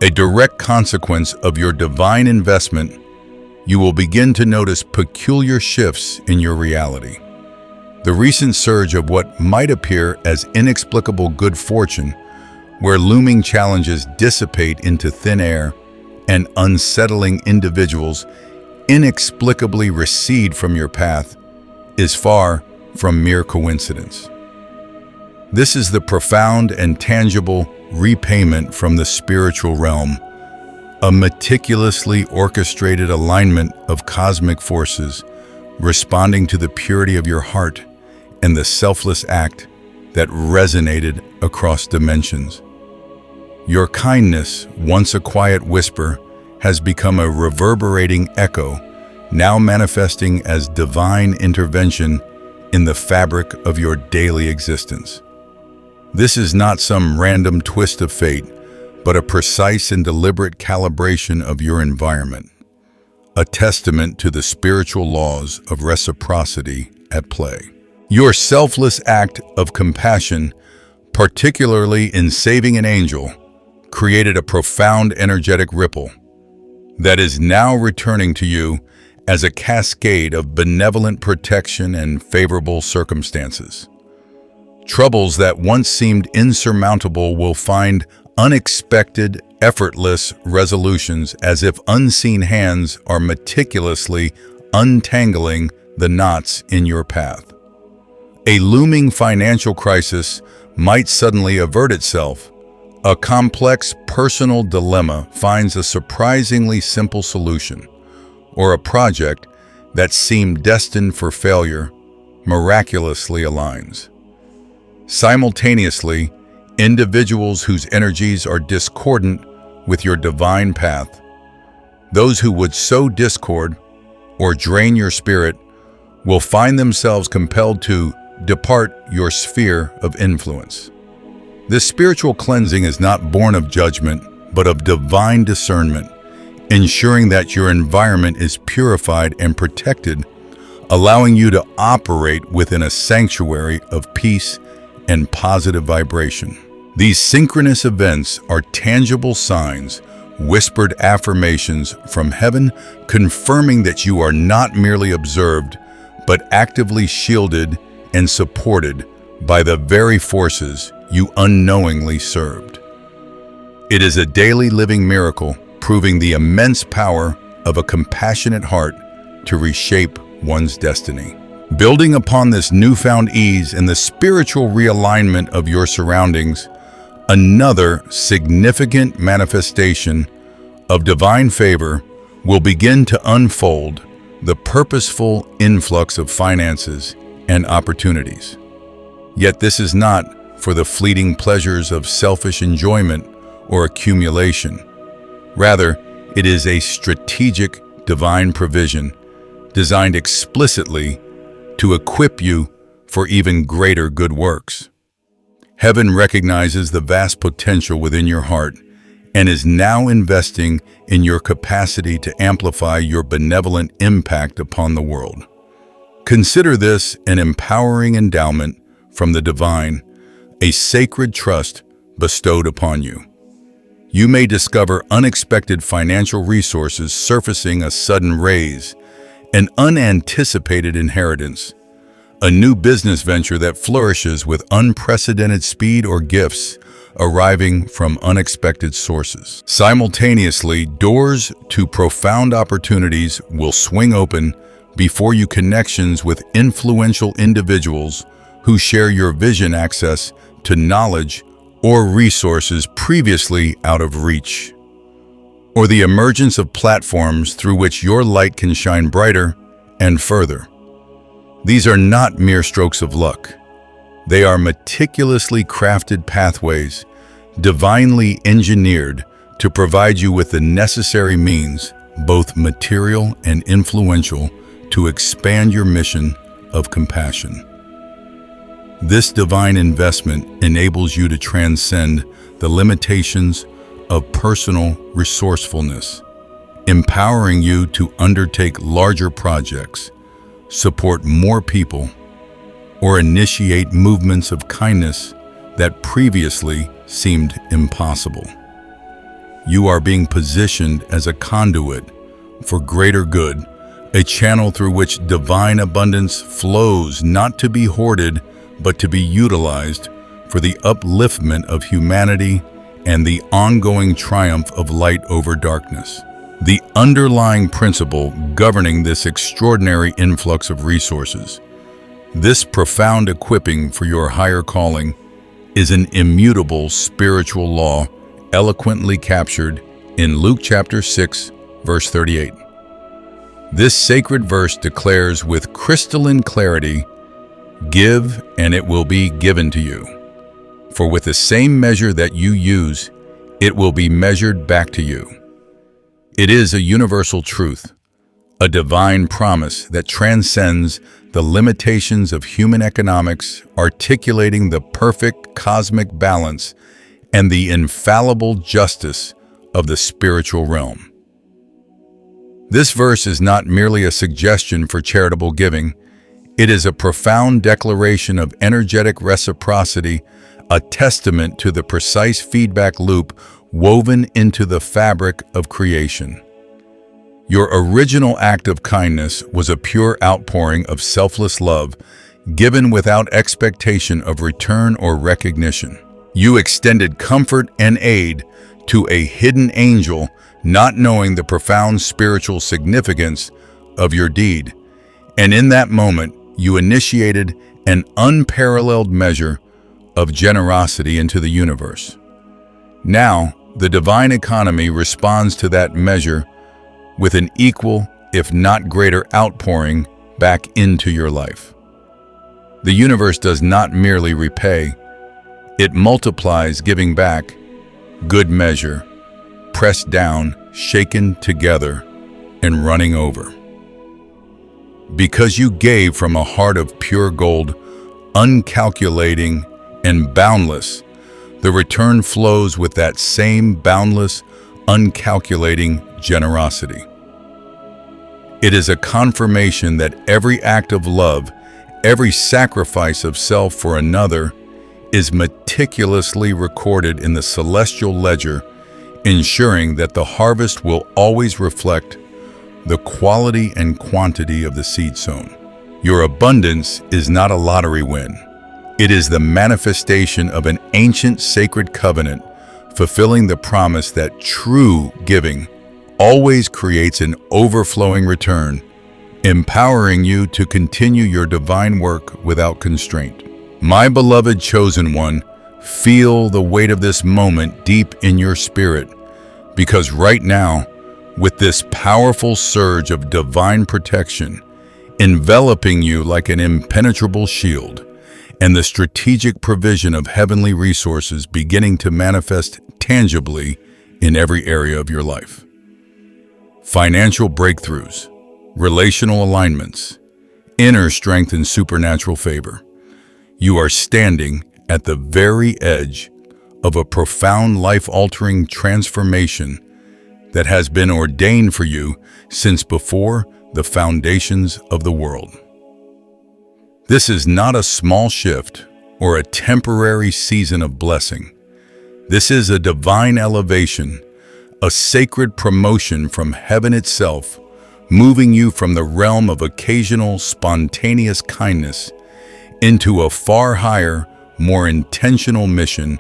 a direct consequence of your divine investment, you will begin to notice peculiar shifts in your reality. The recent surge of what might appear as inexplicable good fortune, where looming challenges dissipate into thin air and unsettling individuals inexplicably recede from your path, is far from mere coincidence. This is the profound and tangible repayment from the spiritual realm, a meticulously orchestrated alignment of cosmic forces responding to the purity of your heart and the selfless act that resonated across dimensions. Your kindness, once a quiet whisper, has become a reverberating echo, now manifesting as divine intervention in the fabric of your daily existence. This is not some random twist of fate, but a precise and deliberate calibration of your environment, a testament to the spiritual laws of reciprocity at play. Your selfless act of compassion, particularly in saving an angel, created a profound energetic ripple that is now returning to you as a cascade of benevolent protection and favorable circumstances. Troubles that once seemed insurmountable will find unexpected, effortless resolutions as if unseen hands are meticulously untangling the knots in your path. A looming financial crisis might suddenly avert itself. A complex personal dilemma finds a surprisingly simple solution, or a project that seemed destined for failure miraculously aligns. Simultaneously, individuals whose energies are discordant with your divine path, those who would sow discord or drain your spirit, will find themselves compelled to depart your sphere of influence. This spiritual cleansing is not born of judgment, but of divine discernment, ensuring that your environment is purified and protected, allowing you to operate within a sanctuary of peace and positive vibration. These synchronous events are tangible signs, whispered affirmations from heaven, confirming that you are not merely observed, but actively shielded and supported by the very forces you unknowingly served. It is a daily living miracle, proving the immense power of a compassionate heart to reshape one's destiny. Building upon this newfound ease and the spiritual realignment of your surroundings, another significant manifestation of divine favor will begin to unfold: the purposeful influx of finances and opportunities. Yet this is not for the fleeting pleasures of selfish enjoyment or accumulation. Rather, it is a strategic divine provision designed explicitly to equip you for even greater good works. Heaven recognizes the vast potential within your heart and is now investing in your capacity to amplify your benevolent impact upon the world. Consider this an empowering endowment from the divine, a sacred trust bestowed upon you. You may discover unexpected financial resources surfacing, a sudden raise, an unanticipated inheritance, a new business venture that flourishes with unprecedented speed, or gifts arriving from unexpected sources. Simultaneously, doors to profound opportunities will swing open before you. Connections with influential individuals who share your vision, access to knowledge or resources previously out of reach, or the emergence of platforms through which your light can shine brighter and further. These are not mere strokes of luck. They are meticulously crafted pathways, divinely engineered to provide you with the necessary means, both material and influential, to expand your mission of compassion. This divine investment enables you to transcend the limitations of personal resourcefulness, empowering you to undertake larger projects, support more people, or initiate movements of kindness that previously seemed impossible. You are being positioned as a conduit for greater good, a channel through which divine abundance flows, not to be hoarded, but to be utilized for the upliftment of humanity and the ongoing triumph of light over darkness. The underlying principle governing this extraordinary influx of resources, this profound equipping for your higher calling, is an immutable spiritual law eloquently captured in Luke chapter 6, verse 38. This sacred verse declares with crystalline clarity, "Give, and it will be given to you." For with the same measure that you use, it will be measured back to you. It is a universal truth, a divine promise that transcends the limitations of human economics, articulating the perfect cosmic balance and the infallible justice of the spiritual realm. This verse is not merely a suggestion for charitable giving. It is a profound declaration of energetic reciprocity, a testament to the precise feedback loop woven into the fabric of creation. Your original act of kindness was a pure outpouring of selfless love, given without expectation of return or recognition. You extended comfort and aid to a hidden angel, not knowing the profound spiritual significance of your deed. And in that moment, you initiated an unparalleled measure of generosity into the universe. Now, the divine economy responds to that measure with an equal, if not greater, outpouring back into your life. The universe does not merely repay, it multiplies, giving back, good measure, pressed down, shaken together, and running over. Because you gave from a heart of pure gold, uncalculating and boundless, the return flows with that same boundless, uncalculating generosity. It is a confirmation that every act of love, every sacrifice of self for another, is meticulously recorded in the celestial ledger, ensuring that the harvest will always reflect the quality and quantity of the seed sown. Your abundance is not a lottery win. It is the manifestation of an ancient sacred covenant, fulfilling the promise that true giving always creates an overflowing return, empowering you to continue your divine work without constraint. My beloved chosen one, feel the weight of this moment deep in your spirit, because right now, with this powerful surge of divine protection enveloping you like an impenetrable shield, and the strategic provision of heavenly resources beginning to manifest tangibly in every area of your life. Financial breakthroughs, relational alignments, inner strength and supernatural favor. You are standing at the very edge of a profound life-altering transformation that has been ordained for you since before the foundations of the world. This is not a small shift or a temporary season of blessing. This is a divine elevation, a sacred promotion from heaven itself, moving you from the realm of occasional spontaneous kindness into a far higher, more intentional mission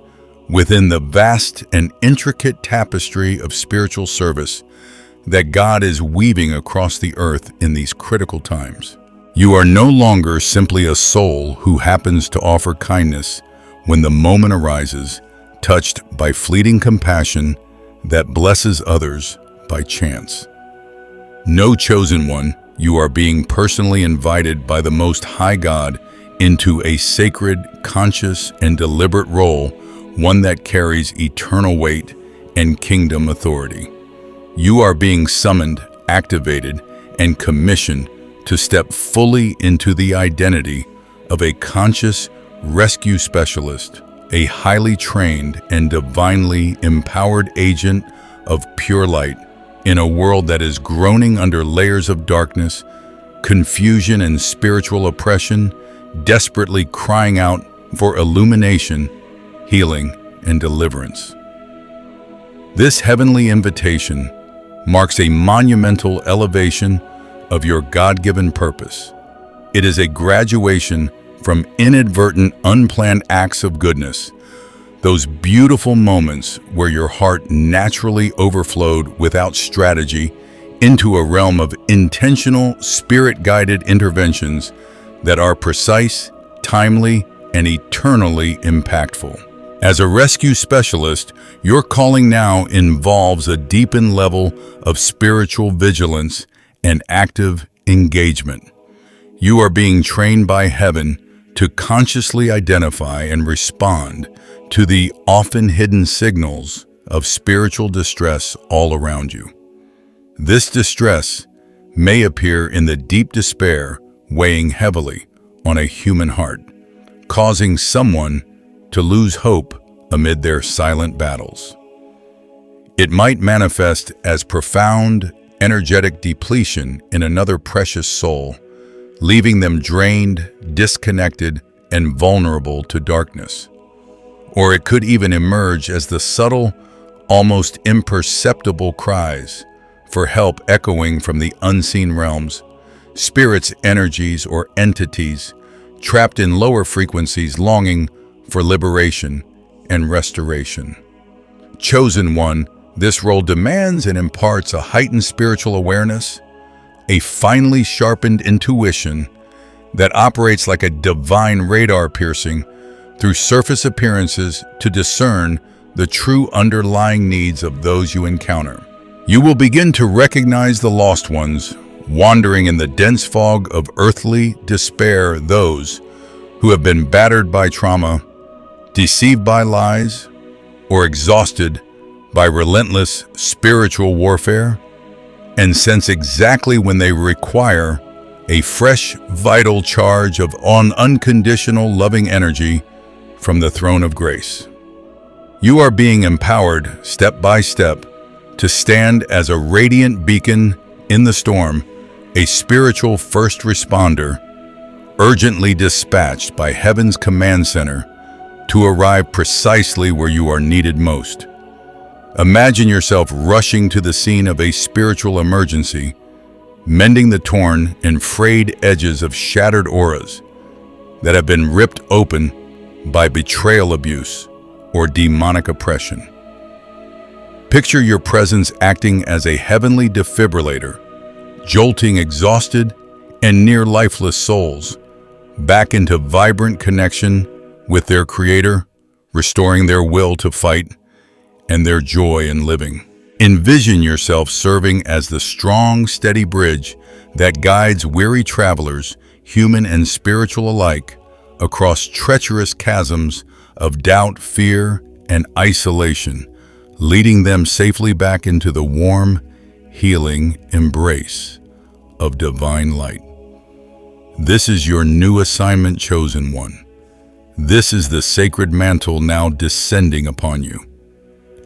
within the vast and intricate tapestry of spiritual service that God is weaving across the earth in these critical times. You are no longer simply a soul who happens to offer kindness when the moment arises, touched by fleeting compassion that blesses others by chance. No, chosen one, you are being personally invited by the Most High God into a sacred, conscious, and deliberate role, one that carries eternal weight and kingdom authority. You are being summoned, activated, and commissioned to step fully into the identity of a conscious rescue specialist, a highly trained and divinely empowered agent of pure light in a world that is groaning under layers of darkness, confusion, and spiritual oppression, desperately crying out for illumination, healing, and deliverance. This heavenly invitation marks a monumental elevation of your God-given purpose. It is a graduation from inadvertent, unplanned acts of goodness, those beautiful moments where your heart naturally overflowed without strategy into a realm of intentional, spirit-guided interventions that are precise, timely, and eternally impactful. As a rescue specialist, your calling now involves a deepened level of spiritual vigilance and active engagement. You are being trained by heaven to consciously identify and respond to the often hidden signals of spiritual distress all around you. This distress may appear in the deep despair weighing heavily on a human heart, causing someone to lose hope amid their silent battles. It might manifest as profound, energetic depletion in another precious soul, leaving them drained, disconnected, and vulnerable to darkness. Or it could even emerge as the subtle, almost imperceptible cries for help echoing from the unseen realms, spirits, energies, or entities trapped in lower frequencies longing for liberation and restoration. Chosen one, this role demands and imparts a heightened spiritual awareness, a finely sharpened intuition that operates like a divine radar piercing through surface appearances to discern the true underlying needs of those you encounter. You will begin to recognize the lost ones, wandering in the dense fog of earthly despair, those who have been battered by trauma, deceived by lies, or exhausted by relentless spiritual warfare, and sense exactly when they require a fresh, vital charge of unconditional loving energy from the throne of grace. You are being empowered step by step to stand as a radiant beacon in the storm, a spiritual first responder, urgently dispatched by heaven's command center to arrive precisely where you are needed most. Imagine yourself rushing to the scene of a spiritual emergency, mending the torn and frayed edges of shattered auras that have been ripped open by betrayal, abuse, or demonic oppression. Picture your presence acting as a heavenly defibrillator, jolting exhausted and near lifeless souls back into vibrant connection with their Creator, restoring their will to fight and their joy in living. Envision yourself serving as the strong, steady bridge that guides weary travelers, human and spiritual alike, across treacherous chasms of doubt, fear, and isolation, leading them safely back into the warm, healing embrace of divine light. This is your new assignment, chosen one. This is the sacred mantle now descending upon you.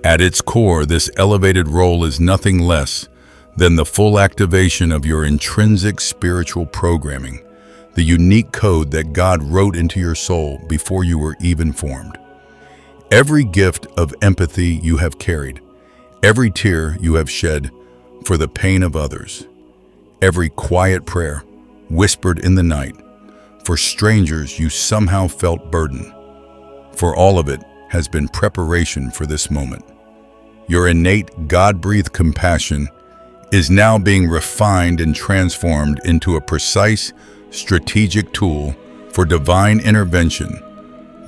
At its core, this elevated role is nothing less than the full activation of your intrinsic spiritual programming, the unique code that God wrote into your soul before you were even formed. Every gift of empathy you have carried, every tear you have shed for the pain of others, every quiet prayer whispered in the night for strangers you somehow felt burdened, for all of it has been preparation for this moment. Your innate God-breathed compassion is now being refined and transformed into a precise, strategic tool for divine intervention,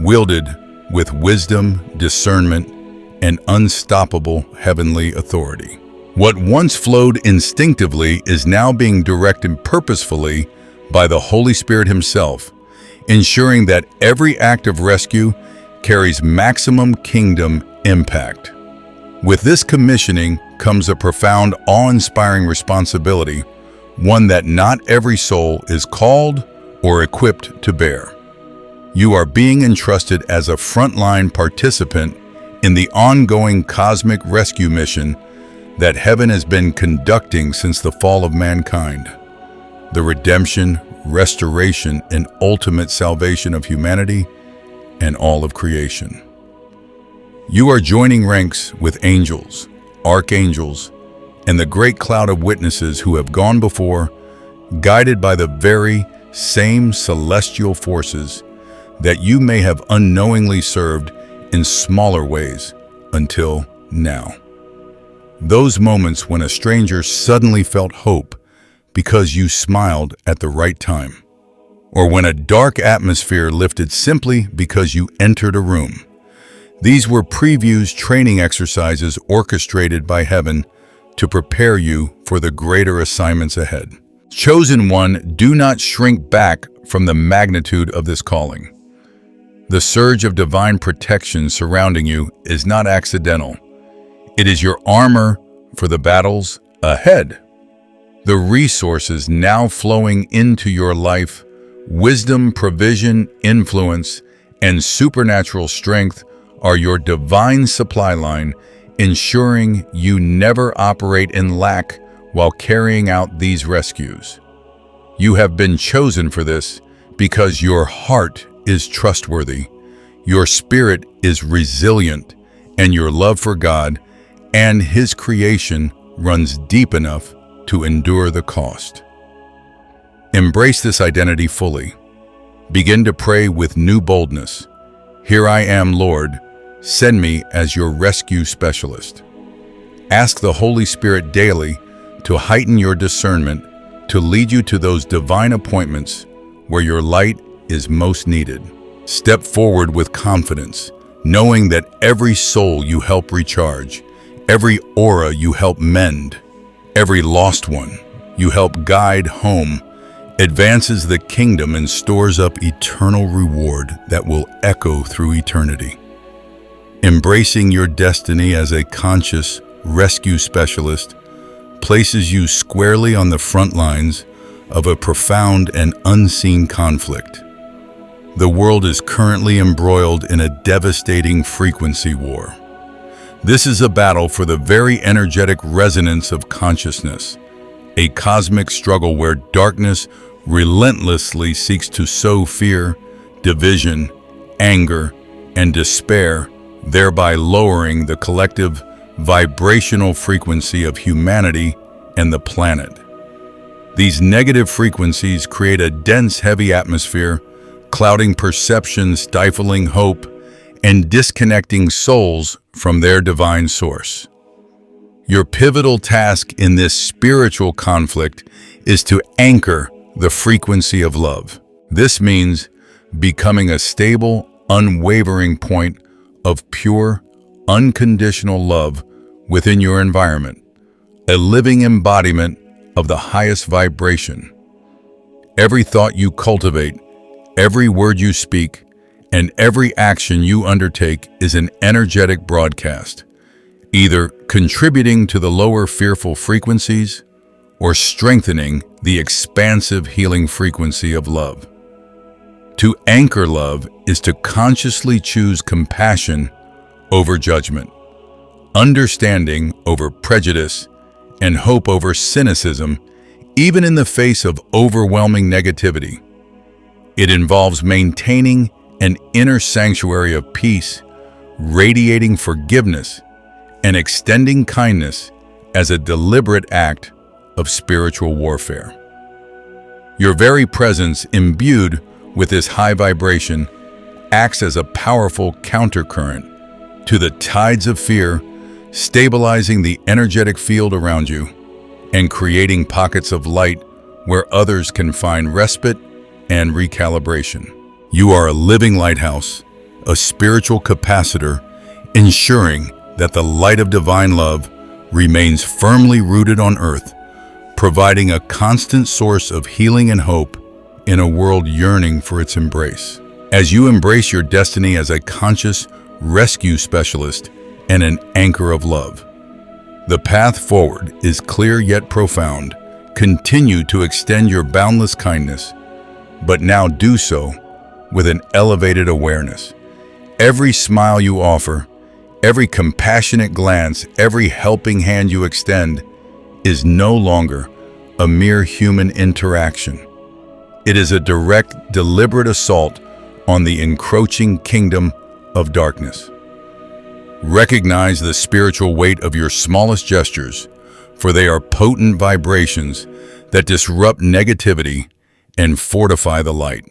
wielded with wisdom, discernment, and unstoppable heavenly authority. What once flowed instinctively is now being directed purposefully by the Holy Spirit Himself, ensuring that every act of rescue carries maximum kingdom impact. With this commissioning comes a profound, awe-inspiring responsibility, one that not every soul is called or equipped to bear. You are being entrusted as a frontline participant in the ongoing cosmic rescue mission that heaven has been conducting since the fall of mankind, the redemption, restoration, and ultimate salvation of humanity and all of creation. You are joining ranks with angels, archangels, and the great cloud of witnesses who have gone before, guided by the very same celestial forces that you may have unknowingly served in smaller ways until now. Those moments when a stranger suddenly felt hope because you smiled at the right time, or when a dark atmosphere lifted simply because you entered a room. These were previews, training exercises orchestrated by heaven to prepare you for the greater assignments ahead. Chosen one, do not shrink back from the magnitude of this calling. The surge of divine protection surrounding you is not accidental. It is your armor for the battles ahead. The resources now flowing into your life, wisdom, provision, influence, and supernatural strength are your divine supply line, ensuring you never operate in lack while carrying out these rescues. You have been chosen for this because your heart is trustworthy, your spirit is resilient, and your love for God and His creation runs deep enough to endure the cost. Embrace this identity fully. Begin to pray with new boldness. Here I am, Lord. Send me as your rescue specialist. Ask the Holy Spirit daily to heighten your discernment, to lead you to those divine appointments where your light is most needed. Step forward with confidence, knowing that every soul you help recharge, every aura you help mend, every lost one you help guide home, advances the kingdom and stores up eternal reward that will echo through eternity. Embracing your destiny as a conscious rescue specialist places you squarely on the front lines of a profound and unseen conflict. The world is currently embroiled in a devastating frequency war. This is a battle for the very energetic resonance of consciousness, a cosmic struggle where darkness relentlessly seeks to sow fear, division, anger, and despair, thereby lowering the collective vibrational frequency of humanity and the planet. These negative frequencies create a dense, heavy atmosphere, clouding perception, stifling hope, and disconnecting souls from their divine source. Your pivotal task in this spiritual conflict is to anchor the frequency of love. This means becoming a stable, unwavering point of pure, unconditional love within your environment, a living embodiment of the highest vibration. Every thought you cultivate, every word you speak, and every action you undertake is an energetic broadcast, either contributing to the lower fearful frequencies or strengthening the expansive healing frequency of love. To anchor love is to consciously choose compassion over judgment, understanding over prejudice, and hope over cynicism, even in the face of overwhelming negativity. It involves maintaining an inner sanctuary of peace, radiating forgiveness, and extending kindness as a deliberate act of spiritual warfare. Your very presence, imbued with this high vibration, acts as a powerful countercurrent to the tides of fear, stabilizing the energetic field around you and creating pockets of light where others can find respite and recalibration. You are a living lighthouse, a spiritual capacitor, ensuring that the light of divine love remains firmly rooted on earth, providing a constant source of healing and hope in a world yearning for its embrace. As you embrace your destiny as a conscious rescue specialist and an anchor of love, the path forward is clear yet profound. Continue to extend your boundless kindness, but now do so with an elevated awareness. Every smile you offer, every compassionate glance, every helping hand you extend is no longer a mere human interaction. It is a direct, deliberate assault on the encroaching kingdom of darkness. Recognize the spiritual weight of your smallest gestures, for they are potent vibrations that disrupt negativity and fortify the light.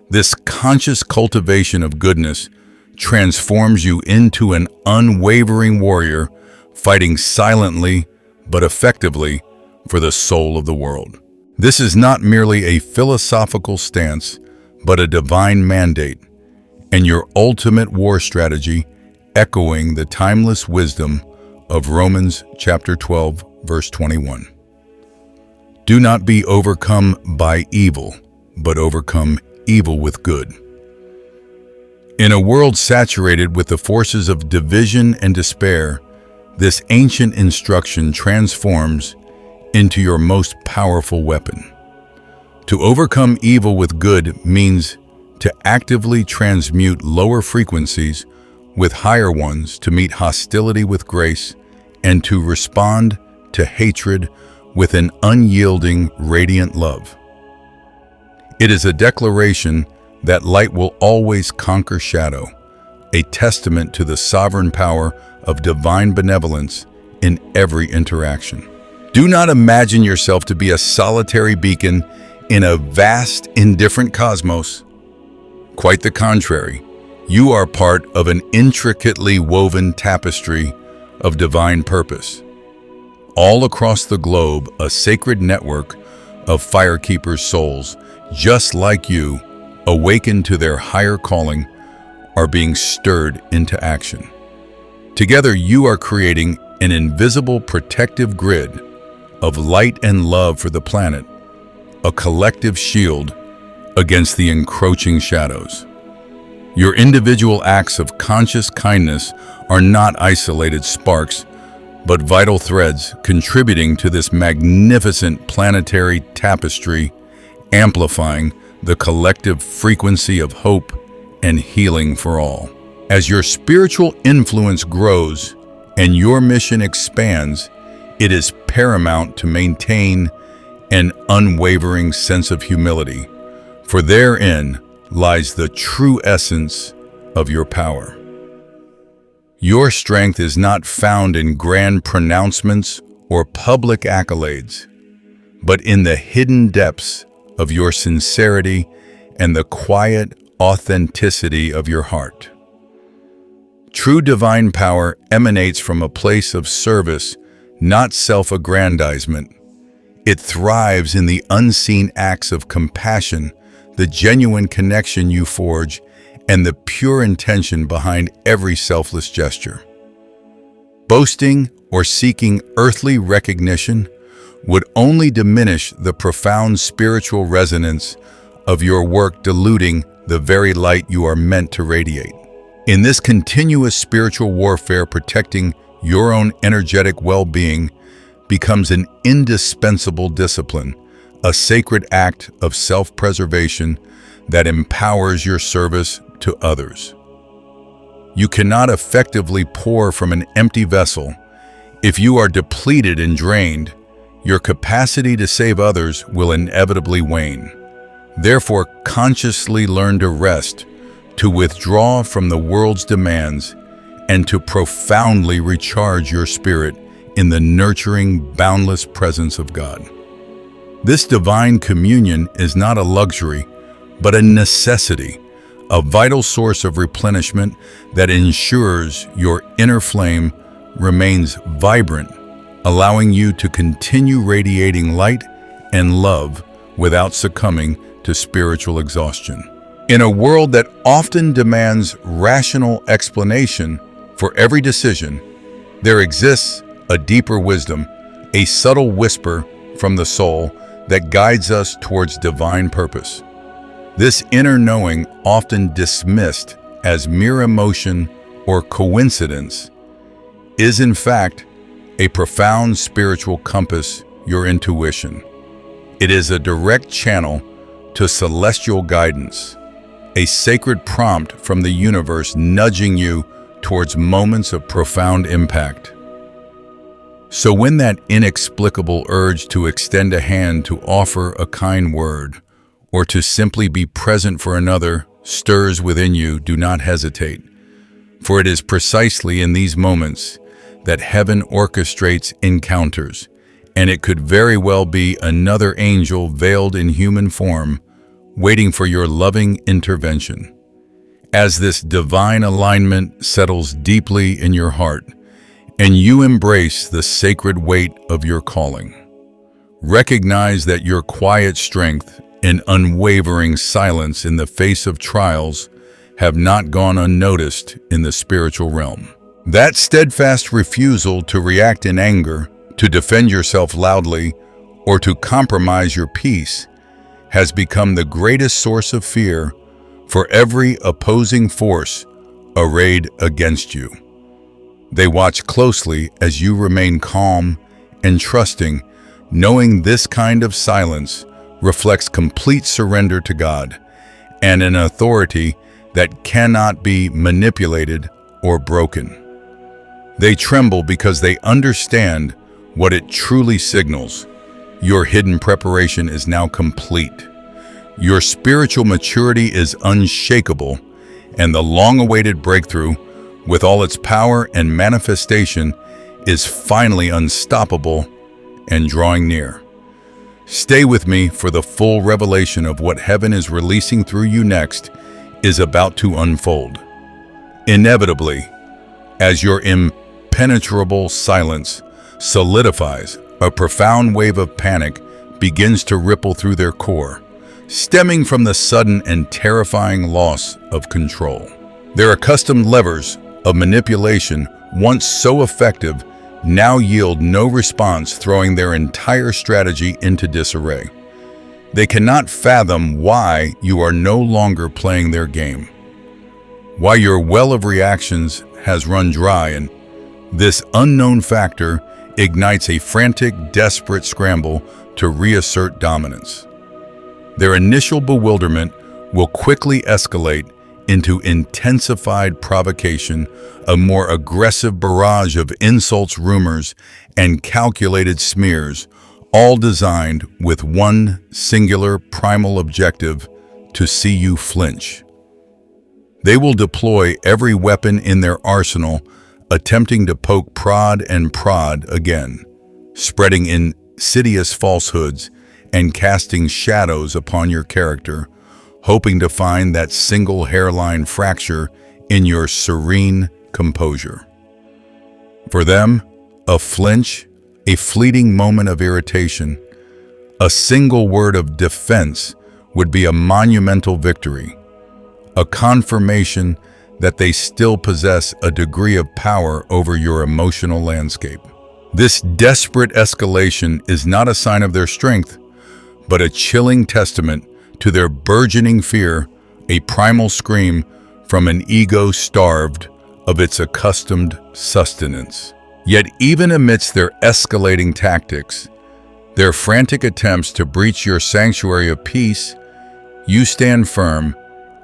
This conscious cultivation of goodness transforms you into an unwavering warrior, fighting silently but effectively for the soul of the world. This is not merely a philosophical stance, but a divine mandate, and your ultimate war strategy, echoing the timeless wisdom of Romans chapter 12, verse 21. Do not be overcome by evil, but overcome evil with good. In a world saturated with the forces of division and despair, this ancient instruction transforms into your most powerful weapon. To overcome evil with good means to actively transmute lower frequencies with higher ones, to meet hostility with grace, and to respond to hatred with an unyielding, radiant love. It is a declaration that light will always conquer shadow, a testament to the sovereign power of divine benevolence in every interaction. Do not imagine yourself to be a solitary beacon in a vast, indifferent cosmos. Quite the contrary, you are part of an intricately woven tapestry of divine purpose. All across the globe, a sacred network of firekeepers' souls, just like you, awakened to their higher calling, are being stirred into action. Together, you are creating an invisible protective grid of light and love for the planet, a collective shield against the encroaching shadows. Your individual acts of conscious kindness are not isolated sparks, but vital threads contributing to this magnificent planetary tapestry, amplifying the collective frequency of hope and healing for all. As your spiritual influence grows and your mission expands, it is paramount to maintain an unwavering sense of humility, for therein lies the true essence of your power. Your strength is not found in grand pronouncements or public accolades, but in the hidden depths of your sincerity and the quiet authenticity of your heart. True divine power emanates from a place of service, not self-aggrandizement. It thrives in the unseen acts of compassion, the genuine connection you forge, and the pure intention behind every selfless gesture. Boasting or seeking earthly recognition would only diminish the profound spiritual resonance of your work, diluting the very light you are meant to radiate. In this continuous spiritual warfare, protecting your own energetic well-being becomes an indispensable discipline, a sacred act of self-preservation that empowers your service to others. You cannot effectively pour from an empty vessel. If you are depleted and drained, your capacity to save others will inevitably wane. Therefore, consciously learn to rest, to withdraw from the world's demands, and to profoundly recharge your spirit in the nurturing, boundless presence of God. This divine communion is not a luxury, but a necessity, a vital source of replenishment that ensures your inner flame remains vibrant, allowing you to continue radiating light and love without succumbing to spiritual exhaustion. In a world that often demands rational explanation for every decision, there exists a deeper wisdom, a subtle whisper from the soul that guides us towards divine purpose. This inner knowing, often dismissed as mere emotion or coincidence, is in fact a profound spiritual compass, your intuition. It is a direct channel to celestial guidance, a sacred prompt from the universe nudging you towards moments of profound impact. So when that inexplicable urge to extend a hand, to offer a kind word, or to simply be present for another stirs within you, do not hesitate. For it is precisely in these moments that heaven orchestrates encounters, and it could very well be another angel veiled in human form, waiting for your loving intervention. As this divine alignment settles deeply in your heart, and you embrace the sacred weight of your calling, recognize that your quiet strength and unwavering silence in the face of trials have not gone unnoticed in the spiritual realm. That steadfast refusal to react in anger, to defend yourself loudly, or to compromise your peace has become the greatest source of fear for every opposing force arrayed against you. They watch closely as you remain calm and trusting, knowing this kind of silence reflects complete surrender to God and an authority that cannot be manipulated or broken. They tremble because they understand what it truly signals. Your hidden preparation is now complete. Your spiritual maturity is unshakable, and the long-awaited breakthrough, with all its power and manifestation, is finally unstoppable and drawing near. Stay with me, for the full revelation of what heaven is releasing through you next is about to unfold. Inevitably, as your impenetrable silence solidifies, a profound wave of panic begins to ripple through their core, stemming from the sudden and terrifying loss of control. Their accustomed levers of manipulation, once so effective, now yield no response, throwing their entire strategy into disarray. They cannot fathom why you are no longer playing their game, why your well of reactions has run dry, and this unknown factor ignites a frantic, desperate scramble to reassert dominance. Their initial bewilderment will quickly escalate into intensified provocation, a more aggressive barrage of insults, rumors, and calculated smears, all designed with one singular primal objective: to see you flinch. They will deploy every weapon in their arsenal, attempting to poke, prod, and prod again, spreading insidious falsehoods and casting shadows upon your character, hoping to find that single hairline fracture in your serene composure. For them, a flinch, a fleeting moment of irritation, a single word of defense would be a monumental victory, a confirmation that they still possess a degree of power over your emotional landscape. This desperate escalation is not a sign of their strength, but a chilling testament to their burgeoning fear, a primal scream from an ego starved of its accustomed sustenance. Yet even amidst their escalating tactics, their frantic attempts to breach your sanctuary of peace, you stand firm,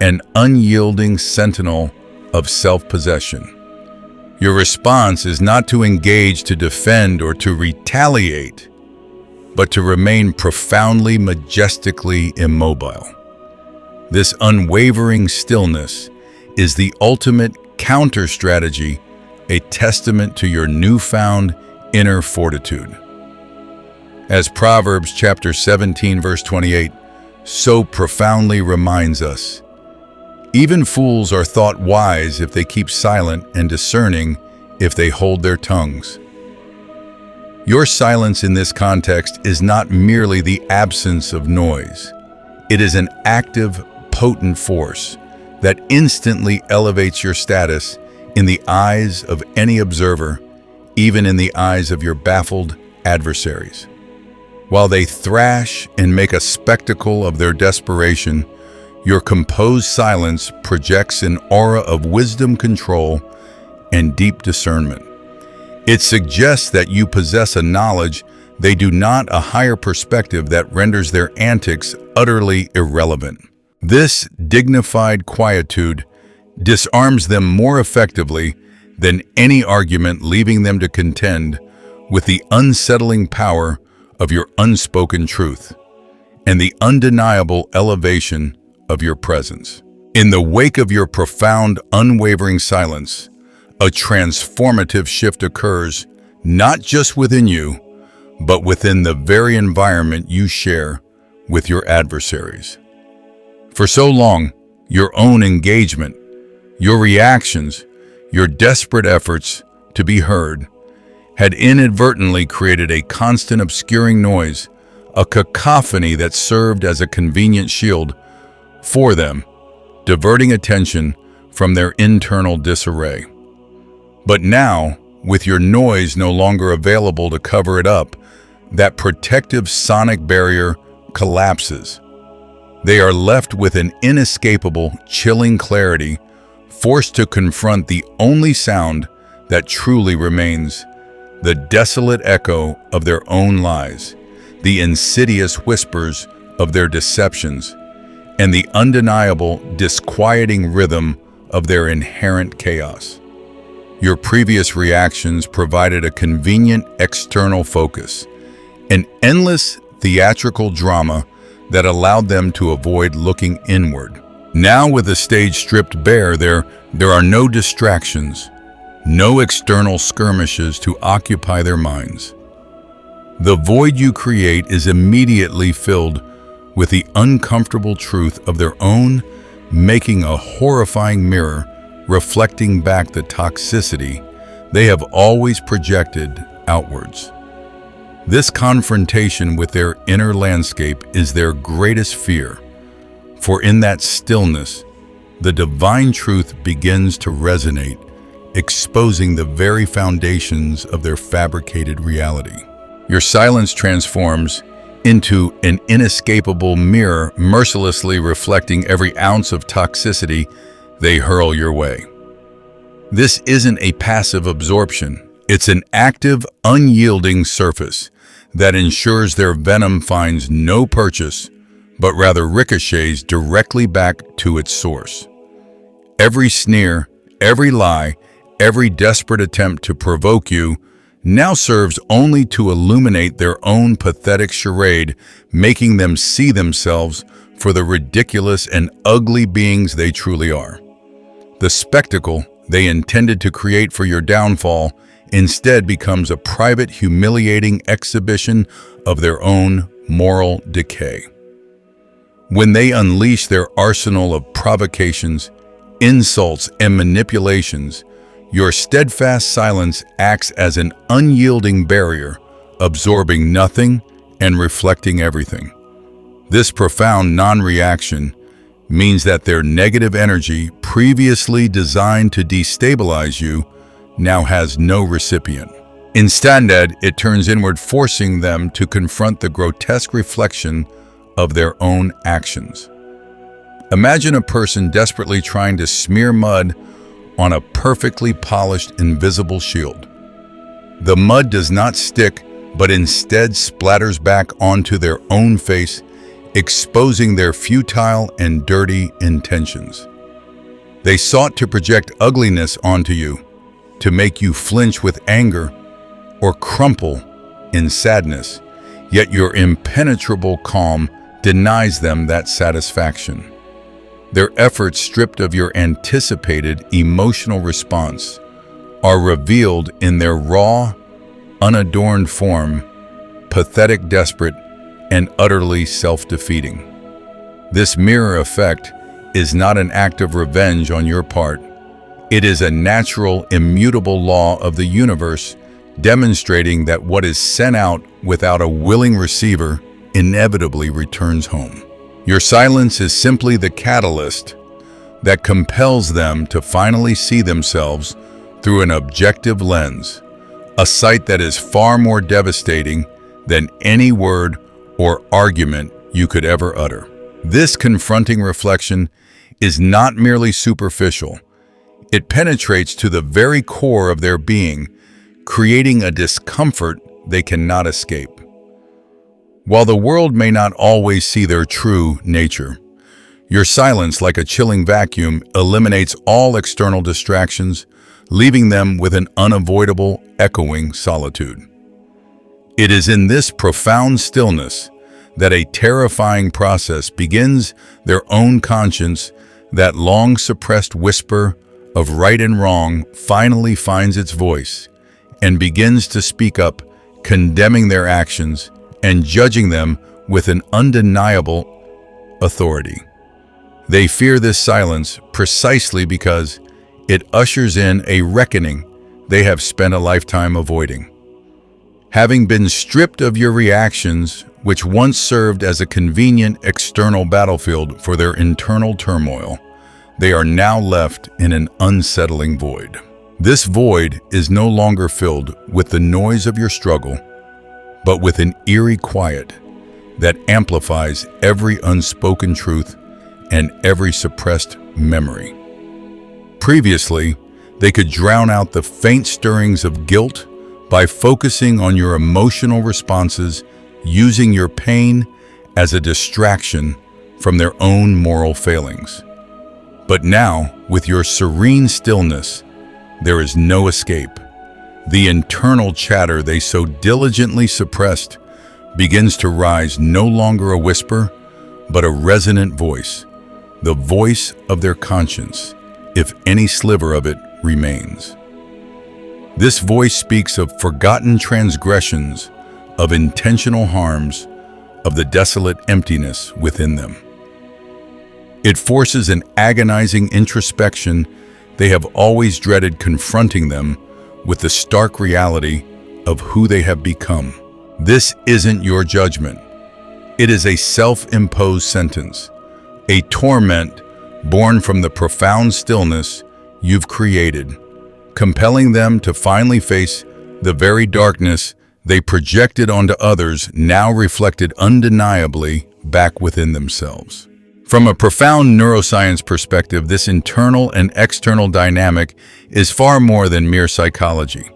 an unyielding sentinel of self-possession. Your response is not to engage, to defend, or to retaliate, but to remain profoundly, majestically immobile. This unwavering stillness is the ultimate counter-strategy, a testament to your newfound inner fortitude. As Proverbs chapter 17, verse 28, so profoundly reminds us, even fools are thought wise if they keep silent, and discerning if they hold their tongues. Your silence in this context is not merely the absence of noise. It is an active, potent force that instantly elevates your status in the eyes of any observer, even in the eyes of your baffled adversaries. While they thrash and make a spectacle of their desperation, your composed silence projects an aura of wisdom, control, and deep discernment. It suggests that you possess a knowledge they do not, a higher perspective that renders their antics utterly irrelevant. This dignified quietude disarms them more effectively than any argument, leaving them to contend with the unsettling power of your unspoken truth and the undeniable elevation of your presence. In the wake of your profound, unwavering silence, a transformative shift occurs, not just within you, but within the very environment you share with your adversaries. For so long, your own engagement, your reactions, your desperate efforts to be heard, had inadvertently created a constant obscuring noise, a cacophony that served as a convenient shield for them, diverting attention from their internal disarray. But now, with your noise no longer available to cover it up, that protective sonic barrier collapses. They are left with an inescapable, chilling clarity, forced to confront the only sound that truly remains, the desolate echo of their own lies, the insidious whispers of their deceptions, and the undeniable, disquieting rhythm of their inherent chaos. Your previous reactions provided a convenient external focus, an endless theatrical drama that allowed them to avoid looking inward. Now, with the stage stripped bare, there are no distractions, no external skirmishes to occupy their minds. The void you create is immediately filled with the uncomfortable truth of their own, making a horrifying mirror reflecting back the toxicity they have always projected outwards. This confrontation with their inner landscape is their greatest fear, for in that stillness, the divine truth begins to resonate, exposing the very foundations of their fabricated reality. Your silence transforms into an inescapable mirror, mercilessly reflecting every ounce of toxicity they hurl your way. This isn't a passive absorption. It's an active, unyielding surface that ensures their venom finds no purchase, but rather ricochets directly back to its source. Every sneer, every lie, every desperate attempt to provoke you now serves only to illuminate their own pathetic charade, making them see themselves for the ridiculous and ugly beings they truly are. The spectacle they intended to create for your downfall instead becomes a private, humiliating exhibition of their own moral decay. When they unleash their arsenal of provocations, insults, and manipulations, your steadfast silence acts as an unyielding barrier, absorbing nothing and reflecting everything. This profound non-reaction means that their negative energy, previously designed to destabilize you, now has no recipient. Instead, it turns inward, forcing them to confront the grotesque reflection of their own actions. Imagine a person desperately trying to smear mud on a perfectly polished, invisible shield. The mud does not stick, but instead splatters back onto their own face, exposing their futile and dirty intentions. They sought to project ugliness onto you, to make you flinch with anger or crumple in sadness, yet your impenetrable calm denies them that satisfaction. Their efforts, stripped of your anticipated emotional response, are revealed in their raw, unadorned form, pathetic, desperate, and utterly self-defeating. This mirror effect is not an act of revenge on your part. It is a natural, immutable law of the universe, demonstrating that what is sent out without a willing receiver inevitably returns home. Your silence is simply the catalyst that compels them to finally see themselves through an objective lens, a sight that is far more devastating than any word or argument you could ever utter. This confronting reflection is not merely superficial. It penetrates to the very core of their being, creating a discomfort they cannot escape. While the world may not always see their true nature, your silence, like a chilling vacuum, eliminates all external distractions, leaving them with an unavoidable, echoing solitude. It is in this profound stillness that a terrifying process begins. Their own conscience, that long-suppressed whisper of right and wrong, finally finds its voice and begins to speak up, condemning their actions and judging them with an undeniable authority. They fear this silence precisely because it ushers in a reckoning they have spent a lifetime avoiding. Having been stripped of your reactions, which once served as a convenient external battlefield for their internal turmoil, they are now left in an unsettling void. This void is no longer filled with the noise of your struggle, but with an eerie quiet, that amplifies every unspoken truth and every suppressed memory. Previously, they could drown out the faint stirrings of guilt by focusing on your emotional responses, using your pain as a distraction from their own moral failings. But now, with your serene stillness, there is no escape. The internal chatter they so diligently suppressed begins to rise, no longer a whisper, but a resonant voice, the voice of their conscience, if any sliver of it remains. This voice speaks of forgotten transgressions, of intentional harms, of the desolate emptiness within them. It forces an agonizing introspection. They have always dreaded confronting them with the stark reality of who they have become. This isn't your judgment. It is a self-imposed sentence, a torment born from the profound stillness you've created, compelling them to finally face the very darkness they projected onto others, now reflected undeniably back within themselves. From a profound neuroscience perspective, this internal and external dynamic is far more than mere psychology.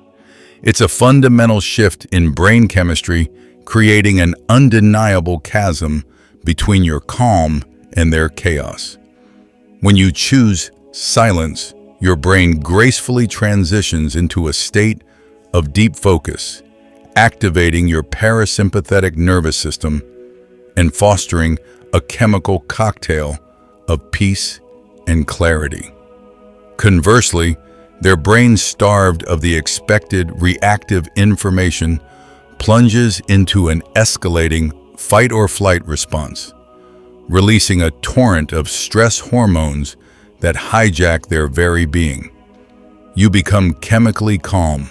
It's a fundamental shift in brain chemistry, creating an undeniable chasm between your calm and their chaos. When you choose silence, your brain gracefully transitions into a state of deep focus, activating your parasympathetic nervous system and fostering a chemical cocktail of peace and clarity. Conversely, their brain, starved of the expected reactive information, plunges into an escalating fight-or-flight response, releasing a torrent of stress hormones that hijack their very being. You become chemically calm,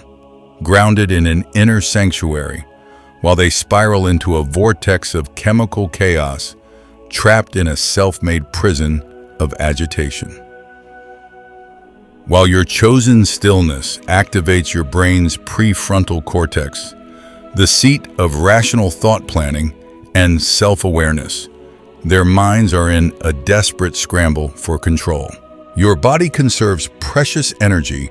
grounded in an inner sanctuary, while they spiral into a vortex of chemical chaos, trapped in a self-made prison of agitation. While your chosen stillness activates your brain's prefrontal cortex, the seat of rational thought planning and self-awareness, their minds are in a desperate scramble for control. Your body conserves precious energy,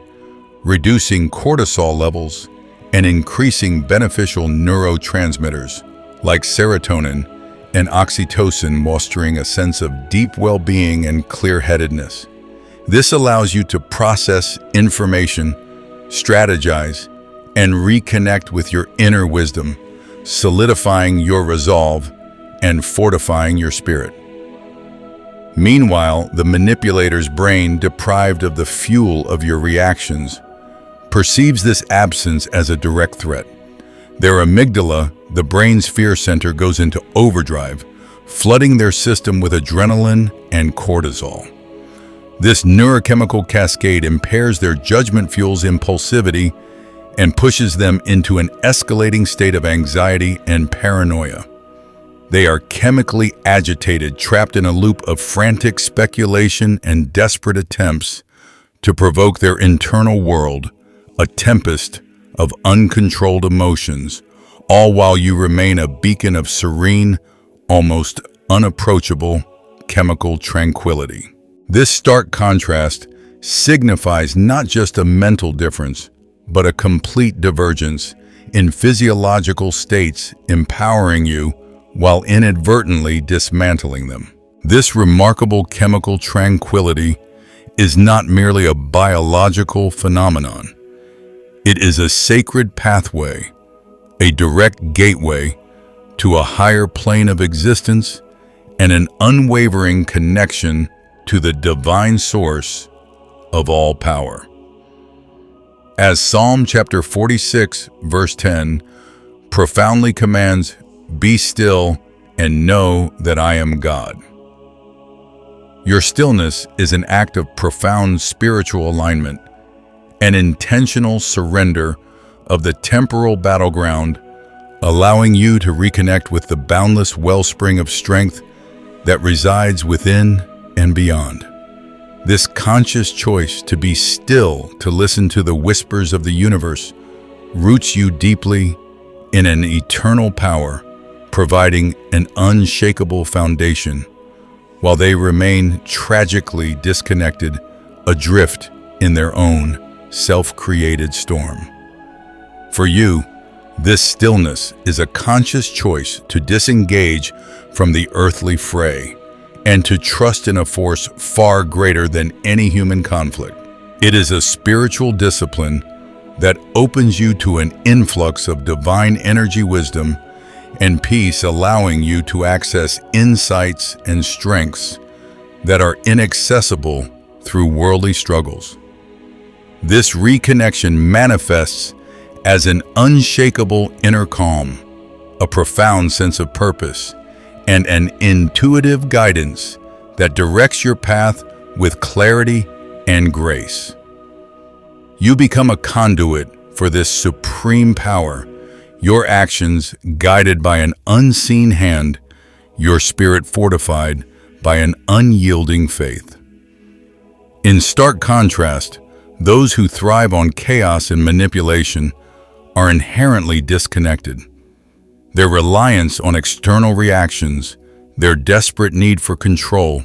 reducing cortisol levels and increasing beneficial neurotransmitters like serotonin and oxytocin, fostering a sense of deep well-being and clear-headedness. This allows you to process information, strategize, and reconnect with your inner wisdom, solidifying your resolve and fortifying your spirit. Meanwhile, the manipulator's brain, deprived of the fuel of your reactions, perceives this absence as a direct threat. Their amygdala, the brain's fear center, goes into overdrive, flooding their system with adrenaline and cortisol. This neurochemical cascade impairs their judgment, fuels impulsivity, and pushes them into an escalating state of anxiety and paranoia. They are chemically agitated, trapped in a loop of frantic speculation and desperate attempts to provoke their internal world, a tempest of uncontrolled emotions, all while you remain a beacon of serene, almost unapproachable chemical tranquility. This stark contrast signifies not just a mental difference, but a complete divergence in physiological states, empowering you while inadvertently dismantling them. This remarkable chemical tranquility is not merely a biological phenomenon. It is a sacred pathway, a direct gateway to a higher plane of existence and an unwavering connection to the divine source of all power. As Psalm chapter 46, verse 10 profoundly commands, "Be still and know that I am God." Your stillness is an act of profound spiritual alignment, an intentional surrender of the temporal battleground, allowing you to reconnect with the boundless wellspring of strength that resides within and beyond. This conscious choice to be still, to listen to the whispers of the universe, roots you deeply in an eternal power, providing an unshakable foundation, while they remain tragically disconnected, adrift in their own self-created storm. For you, this stillness is a conscious choice to disengage from the earthly fray and to trust in a force far greater than any human conflict. It is a spiritual discipline that opens you to an influx of divine energy, wisdom, and peace, allowing you to access insights and strengths that are inaccessible through worldly struggles. This reconnection manifests as an unshakable inner calm, a profound sense of purpose, and an intuitive guidance that directs your path with clarity and grace. You become a conduit for this supreme power, your actions guided by an unseen hand, your spirit fortified by an unyielding faith. In stark contrast, those who thrive on chaos and manipulation are inherently disconnected. Their reliance on external reactions, their desperate need for control,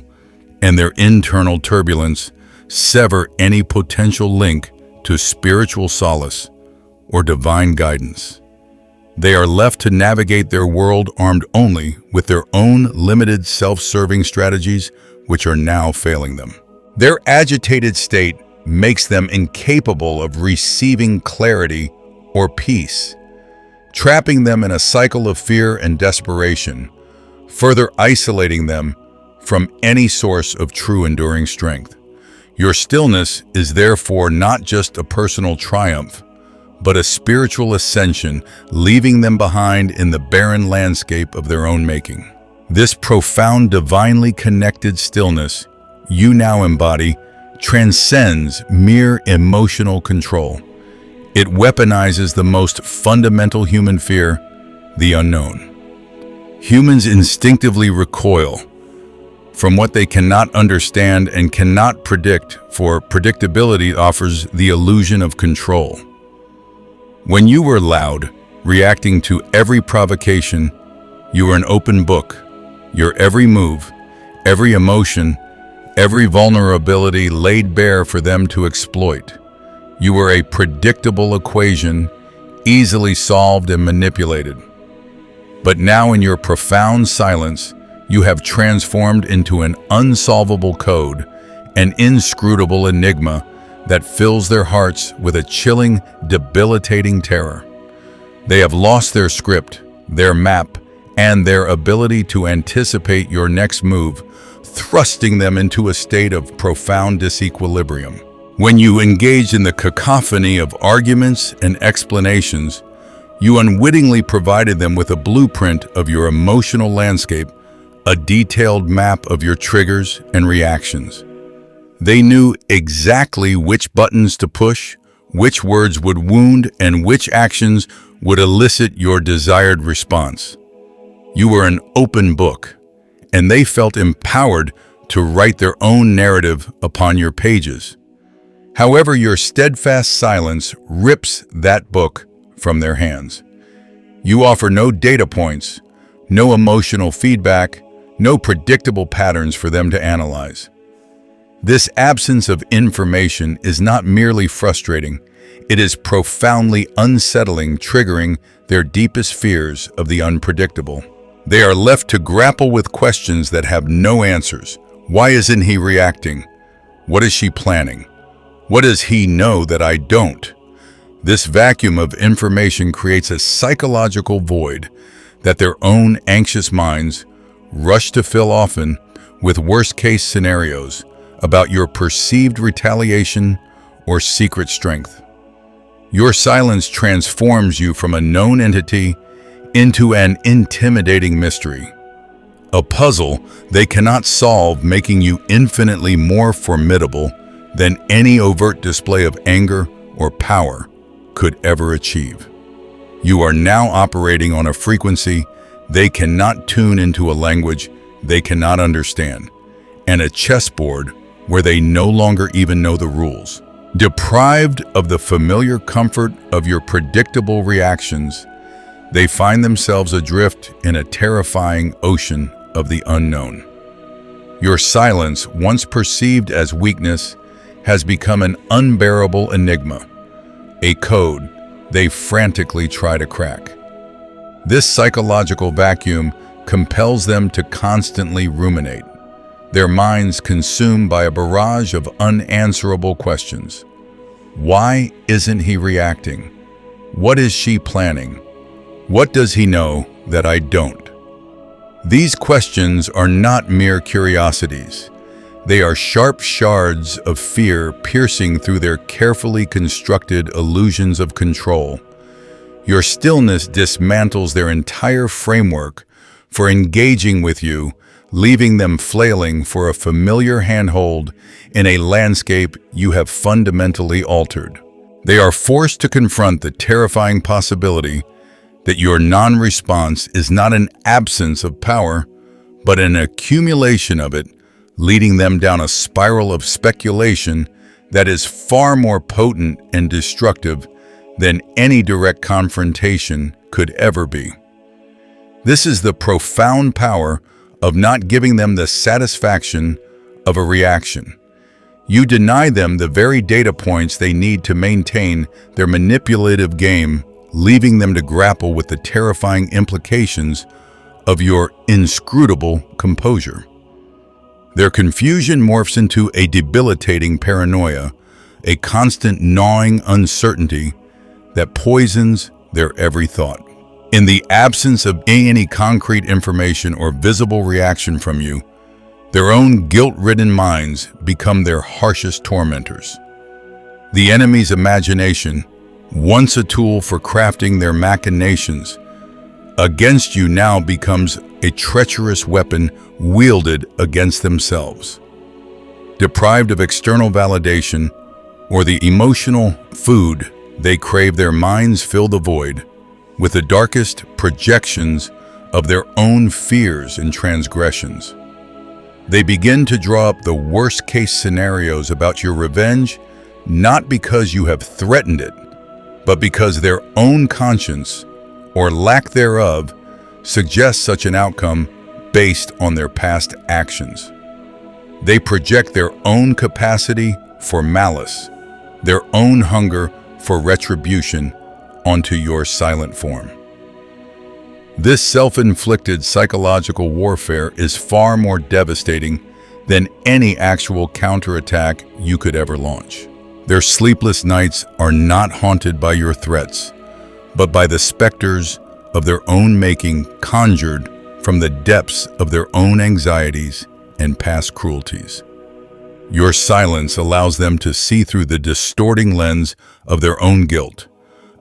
and their internal turbulence sever any potential link to spiritual solace or divine guidance. They are left to navigate their world armed only with their own limited self-serving strategies, which are now failing them. Their agitated state makes them incapable of receiving clarity or peace, trapping them in a cycle of fear and desperation, further isolating them from any source of true enduring strength. Your stillness is therefore not just a personal triumph, but a spiritual ascension, leaving them behind in the barren landscape of their own making. This profound, divinely connected stillness you now embody transcends mere emotional control. It weaponizes the most fundamental human fear, the unknown. Humans instinctively recoil from what they cannot understand and cannot predict, for predictability offers the illusion of control. When you were loud, reacting to every provocation, you were an open book. Your every move, every emotion, every vulnerability laid bare for them to exploit. You were a predictable equation, easily solved and manipulated. But now in your profound silence, you have transformed into an unsolvable code, an inscrutable enigma that fills their hearts with a chilling, debilitating terror. They have lost their script, their map, and their ability to anticipate your next move, thrusting them into a state of profound disequilibrium. When you engage in the cacophony of arguments and explanations, you unwittingly provided them with a blueprint of your emotional landscape, a detailed map of your triggers and reactions. They knew exactly which buttons to push, which words would wound, and which actions would elicit your desired response. You were an open book, and they felt empowered to write their own narrative upon your pages. However, your steadfast silence rips that book from their hands. You offer no data points, no emotional feedback, no predictable patterns for them to analyze. This absence of information is not merely frustrating, it is profoundly unsettling, triggering their deepest fears of the unpredictable. They are left to grapple with questions that have no answers. Why isn't he reacting? What is she planning? What does he know that I don't? This vacuum of information creates a psychological void that their own anxious minds rush to fill, often with worst-case scenarios about your perceived retaliation or secret strength. Your silence transforms you from a known entity into an intimidating mystery, a puzzle they cannot solve, making you infinitely more formidable than any overt display of anger or power could ever achieve. You are now operating on a frequency they cannot tune, into a language they cannot understand, and a chessboard where they no longer even know the rules. Deprived of the familiar comfort of your predictable reactions, They find themselves adrift in a terrifying ocean of the unknown. Your silence, once perceived as weakness, has become an unbearable enigma, a code they frantically try to crack. This psychological vacuum compels them to constantly ruminate, their minds consumed by a barrage of unanswerable questions. Why isn't he reacting? What is she planning? What does he know that I don't? These questions are not mere curiosities. They are sharp shards of fear piercing through their carefully constructed illusions of control. Your stillness dismantles their entire framework for engaging with you, leaving them flailing for a familiar handhold in a landscape you have fundamentally altered. They are forced to confront the terrifying possibility that your non-response is not an absence of power, but an accumulation of it, leading them down a spiral of speculation that is far more potent and destructive than any direct confrontation could ever be. This is the profound power of not giving them the satisfaction of a reaction. You deny them the very data points they need to maintain their manipulative game, leaving them to grapple with the terrifying implications of your inscrutable composure. Their confusion morphs into a debilitating paranoia, a constant gnawing uncertainty that poisons their every thought. In the absence of any concrete information or visible reaction from you, their own guilt-ridden minds become their harshest tormentors. The enemy's imagination, once a tool for crafting their machinations against you, now becomes a treacherous weapon wielded against themselves. Deprived of external validation or the emotional food they crave, their minds fill the void with the darkest projections of their own fears and transgressions. They begin to draw up the worst-case scenarios about your revenge, not because you have threatened it, but because their own conscience, or lack thereof, suggests such an outcome based on their past actions. They project their own capacity for malice, their own hunger for retribution onto your silent form. This self-inflicted psychological warfare is far more devastating than any actual counterattack you could ever launch. Their sleepless nights are not haunted by your threats, but by the specters of their own making, conjured from the depths of their own anxieties and past cruelties. Your silence allows them to see through the distorting lens of their own guilt,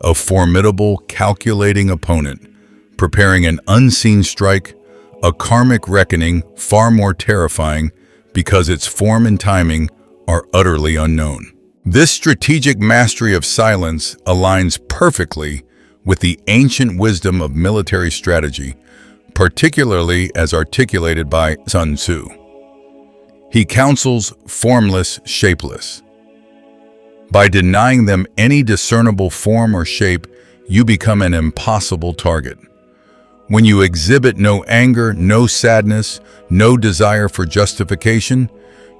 a formidable, calculating opponent, preparing an unseen strike, a karmic reckoning far more terrifying because its form and timing are utterly unknown. This strategic mastery of silence aligns perfectly with the ancient wisdom of military strategy, particularly as articulated by Sun Tzu. He counsels formless, shapeless. By denying them any discernible form or shape, you become an impossible target. When you exhibit no anger, no sadness, no desire for justification,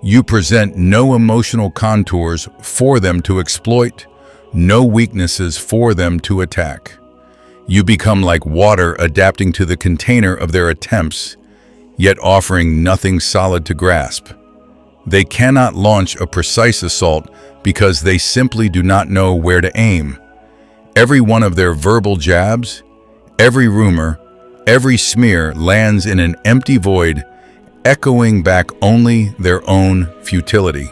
you present no emotional contours for them to exploit, no weaknesses for them to attack. You become like water adapting to the container of their attempts, yet offering nothing solid to grasp. They cannot launch a precise assault because they simply do not know where to aim. Every one of their verbal jabs, every rumor, every smear lands in an empty void, echoing back only their own futility.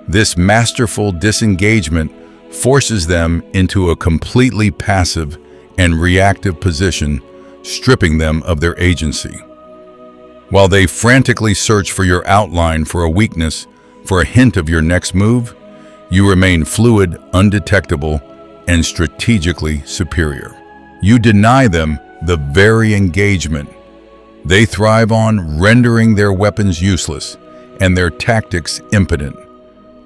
This masterful disengagement forces them into a completely passive and reactive position, stripping them of their agency. While they frantically search for your outline for a weakness, for a hint of your next move, you remain fluid, undetectable, and strategically superior. You deny them the very engagement they thrive on, rendering their weapons useless and their tactics impotent,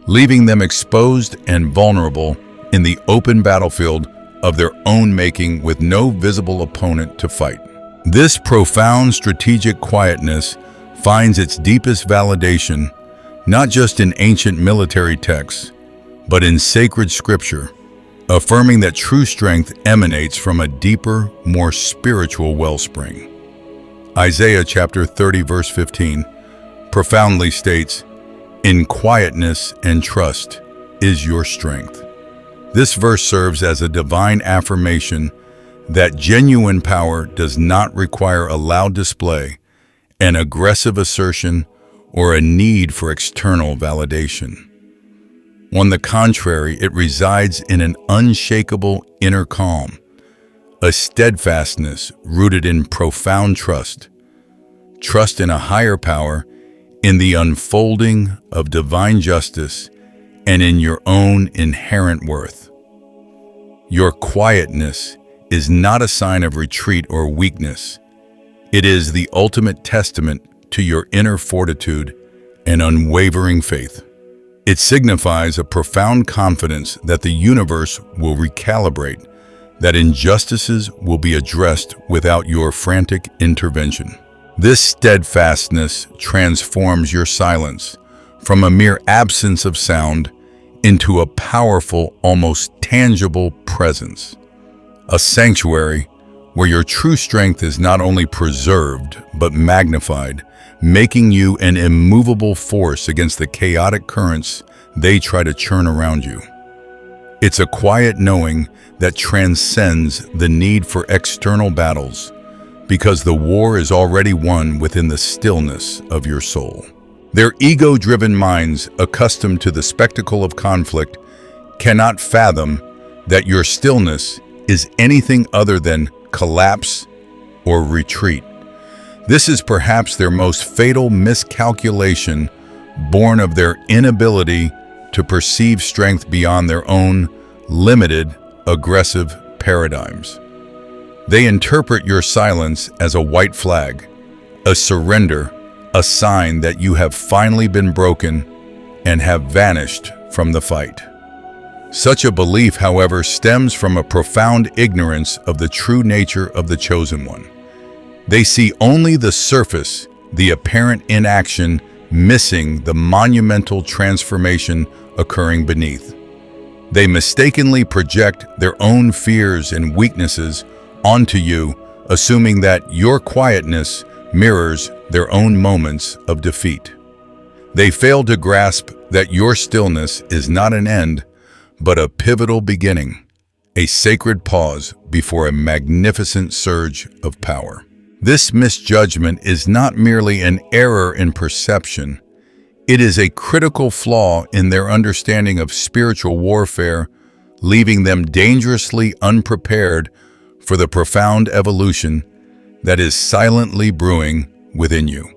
leaving them exposed and vulnerable in the open battlefield of their own making with no visible opponent to fight. This profound strategic quietness finds its deepest validation not just in ancient military texts, but in sacred scripture, affirming that true strength emanates from a deeper, more spiritual wellspring. Isaiah chapter 30 verse 15 profoundly states, "In quietness and trust is your strength." This verse serves as a divine affirmation that genuine power does not require a loud display, an aggressive assertion, or a need for external validation. On the contrary, it resides in an unshakable inner calm, a steadfastness rooted in profound trust in a higher power, in the unfolding of divine justice, and in your own inherent worth. Your quietness is not a sign of retreat or weakness. It is the ultimate testament to your inner fortitude and unwavering faith. It signifies a profound confidence that the universe will recalibrate, that injustices will be addressed without your frantic intervention. This steadfastness transforms your silence from a mere absence of sound into a powerful, almost tangible presence, a sanctuary where your true strength is not only preserved but magnified, making you an immovable force against the chaotic currents they try to churn around you. It's a quiet knowing that transcends the need for external battles, because the war is already won within the stillness of your soul. Their ego-driven minds, accustomed to the spectacle of conflict, cannot fathom that your stillness is anything other than collapse or retreat. This is perhaps their most fatal miscalculation, born of their inability to perceive strength beyond their own limited, aggressive paradigms. They interpret your silence as a white flag, a surrender, a sign that you have finally been broken and have vanished from the fight. Such a belief, however, stems from a profound ignorance of the true nature of the chosen one. They see only the surface, the apparent inaction, missing the monumental transformation occurring beneath. They mistakenly project their own fears and weaknesses onto you, assuming that your quietness mirrors their own moments of defeat. They fail to grasp that your stillness is not an end, but a pivotal beginning, a sacred pause before a magnificent surge of power. This misjudgment is not merely an error in perception. It is a critical flaw in their understanding of spiritual warfare, leaving them dangerously unprepared for the profound evolution that is silently brewing within you.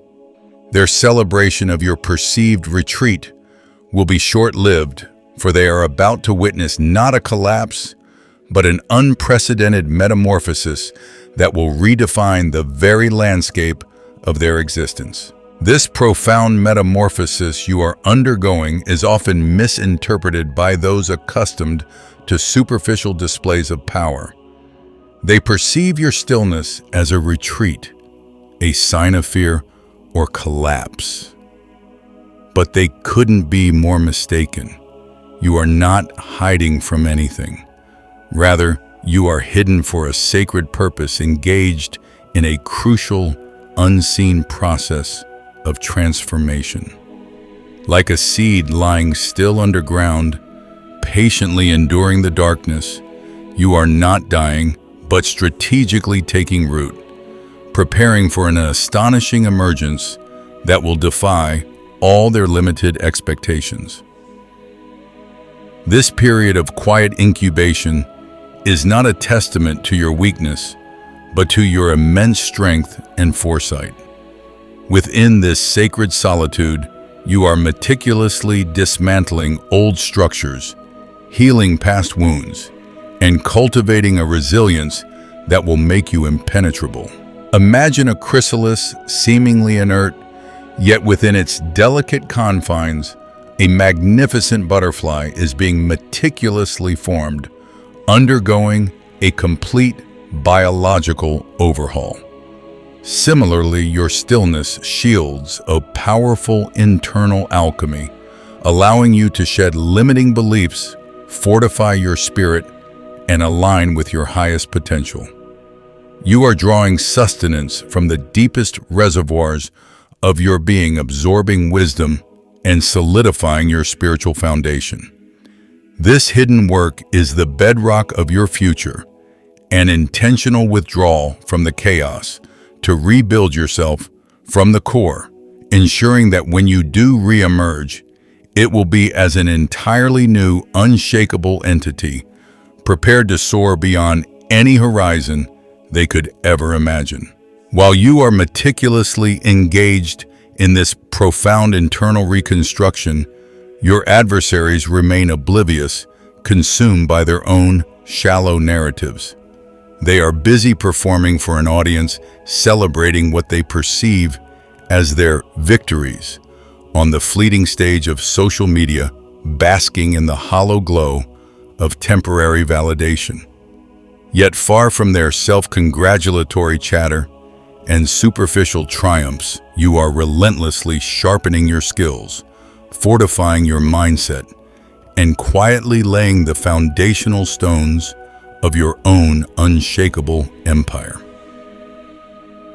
Their celebration of your perceived retreat will be short-lived, for they are about to witness not a collapse, but an unprecedented metamorphosis that will redefine the very landscape of their existence. This profound metamorphosis you are undergoing is often misinterpreted by those accustomed to superficial displays of power. They perceive your stillness as a retreat, a sign of fear, or collapse. But they couldn't be more mistaken. You are not hiding from anything. Rather, you are hidden for a sacred purpose, engaged in a crucial, unseen process of transformation. Like a seed lying still underground, patiently enduring the darkness, you are not dying, but strategically taking root, preparing for an astonishing emergence that will defy all their limited expectations. This period of quiet incubation is not a testament to your weakness, but to your immense strength and foresight. Within this sacred solitude, you are meticulously dismantling old structures, healing past wounds, and cultivating a resilience that will make you impenetrable. Imagine a chrysalis seemingly inert, yet within its delicate confines, a magnificent butterfly is being meticulously formed, undergoing a complete biological overhaul. Similarly, your stillness shields a powerful internal alchemy, allowing you to shed limiting beliefs, fortify your spirit, and align with your highest potential. You are drawing sustenance from the deepest reservoirs of your being, absorbing wisdom and solidifying your spiritual foundation. This hidden work is the bedrock of your future, an intentional withdrawal from the chaos to rebuild yourself from the core, ensuring that when you do re-emerge, it will be as an entirely new, unshakable entity, prepared to soar beyond any horizon they could ever imagine. While you are meticulously engaged in this profound internal reconstruction, your adversaries remain oblivious, consumed by their own shallow narratives. They are busy performing for an audience, celebrating what they perceive as their victories on the fleeting stage of social media, basking in the hollow glow of temporary validation. Yet far from their self-congratulatory chatter and superficial triumphs, you are relentlessly sharpening your skills, fortifying your mindset, and quietly laying the foundational stones of your own unshakable empire.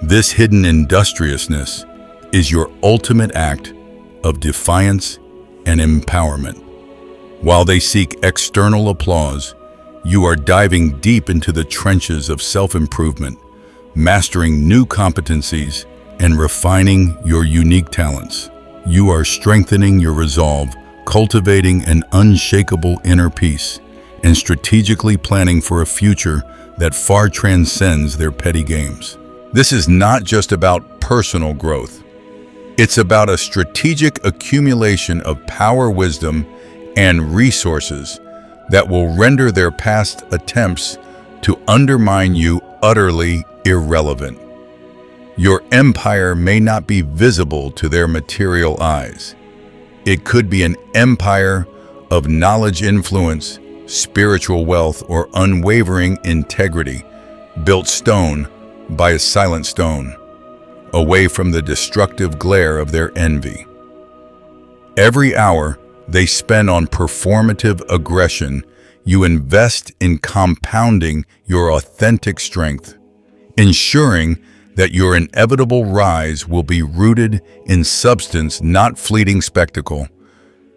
This hidden industriousness is your ultimate act of defiance and empowerment. While they seek external applause, you are diving deep into the trenches of self-improvement, mastering new competencies and refining your unique talents. You are strengthening your resolve, cultivating an unshakable inner peace, and strategically planning for a future that far transcends their petty games. This is not just about personal growth. It's about a strategic accumulation of power, wisdom, and resources that will render their past attempts to undermine you utterly irrelevant. Your empire may not be visible to their material eyes. It could be an empire of knowledge, influence, spiritual wealth, or unwavering integrity, built stone by a silent stone, away from the destructive glare of their envy. Every hour they spend on performative aggression, you invest in compounding your authentic strength, ensuring that your inevitable rise will be rooted in substance, not fleeting spectacle,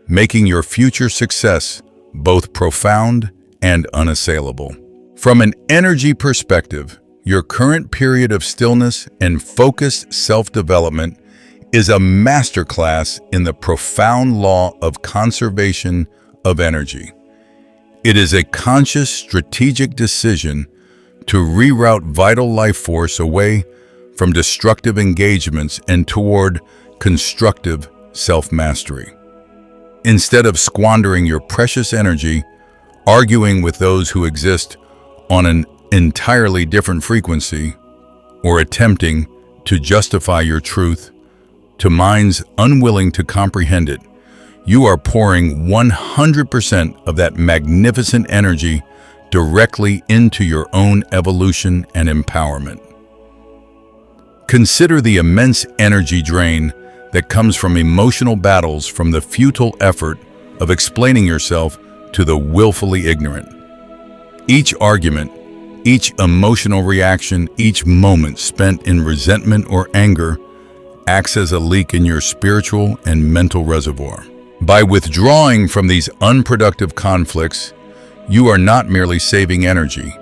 making your future success both profound and unassailable. From an energy perspective, your current period of stillness and focused self-development is a masterclass in the profound law of conservation of energy. It is a conscious, strategic decision to reroute vital life force away from destructive engagements and toward constructive self-mastery. Instead of squandering your precious energy arguing with those who exist on an entirely different frequency, or attempting to justify your truth to minds unwilling to comprehend it, you are pouring 100% of that magnificent energy directly into your own evolution and empowerment. Consider the immense energy drain that comes from emotional battles, from the futile effort of explaining yourself to the willfully ignorant. Each argument, each emotional reaction, each moment spent in resentment or anger acts as a leak in your spiritual and mental reservoir. By withdrawing from these unproductive conflicts, you are not merely saving energy,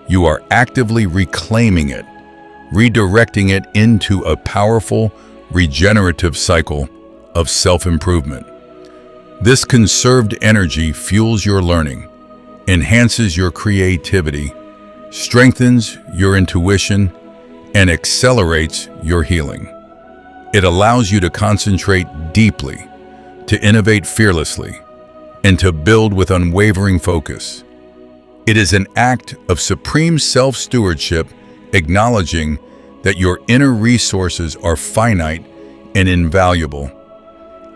you are actively reclaiming it, redirecting it into a powerful, regenerative cycle of self-improvement. This conserved energy fuels your learning, enhances your creativity, strengthens your intuition, and accelerates your healing. It allows you to concentrate deeply, to innovate fearlessly, and to build with unwavering focus. It is an act of supreme self-stewardship, acknowledging that your inner resources are finite and invaluable,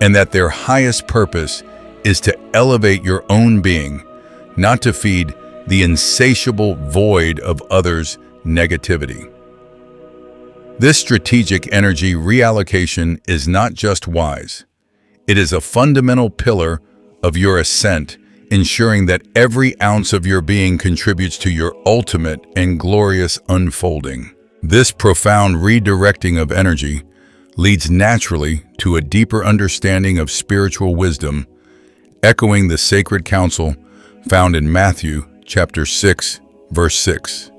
and that their highest purpose is to elevate your own being, not to feed the insatiable void of others' negativity. This strategic energy reallocation is not just wise. It is a fundamental pillar of your ascent, ensuring that every ounce of your being contributes to your ultimate and glorious unfolding. This profound redirecting of energy leads naturally to a deeper understanding of spiritual wisdom, echoing the sacred counsel found in Matthew chapter 6, verse 6.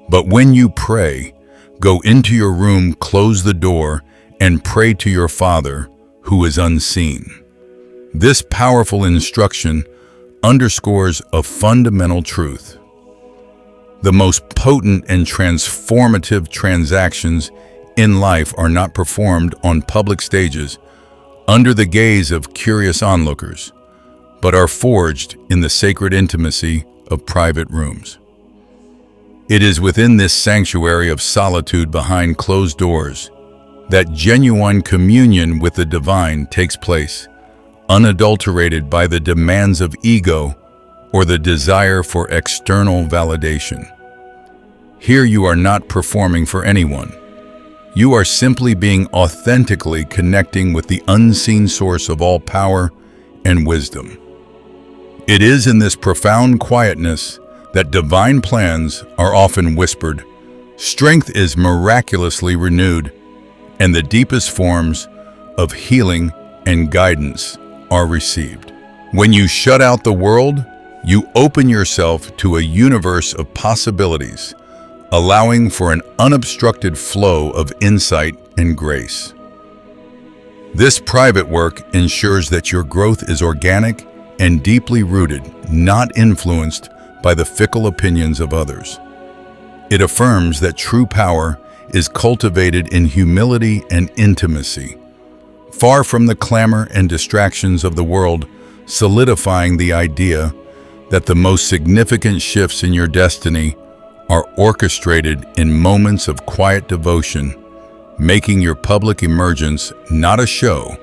But when you pray, go into your room, close the door, and pray to your Father who is unseen. This powerful instruction underscores a fundamental truth. The most potent and transformative transactions in life are not performed on public stages under the gaze of curious onlookers, but are forged in the sacred intimacy of private rooms. It is within this sanctuary of solitude behind closed doors that genuine communion with the divine takes place, unadulterated by the demands of ego or the desire for external validation. Here you are not performing for anyone. You are simply being authentically connecting with the unseen source of all power and wisdom. It is in this profound quietness that divine plans are often whispered, strength is miraculously renewed, and the deepest forms of healing and guidance are received. When you shut out the world, you open yourself to a universe of possibilities, allowing for an unobstructed flow of insight and grace. This private work ensures that your growth is organic and deeply rooted, not influenced by the fickle opinions of others. It affirms that true power is cultivated in humility and intimacy, far from the clamor and distractions of the world, solidifying the idea that the most significant shifts in your destiny are orchestrated in moments of quiet devotion, making your public emergence not a show,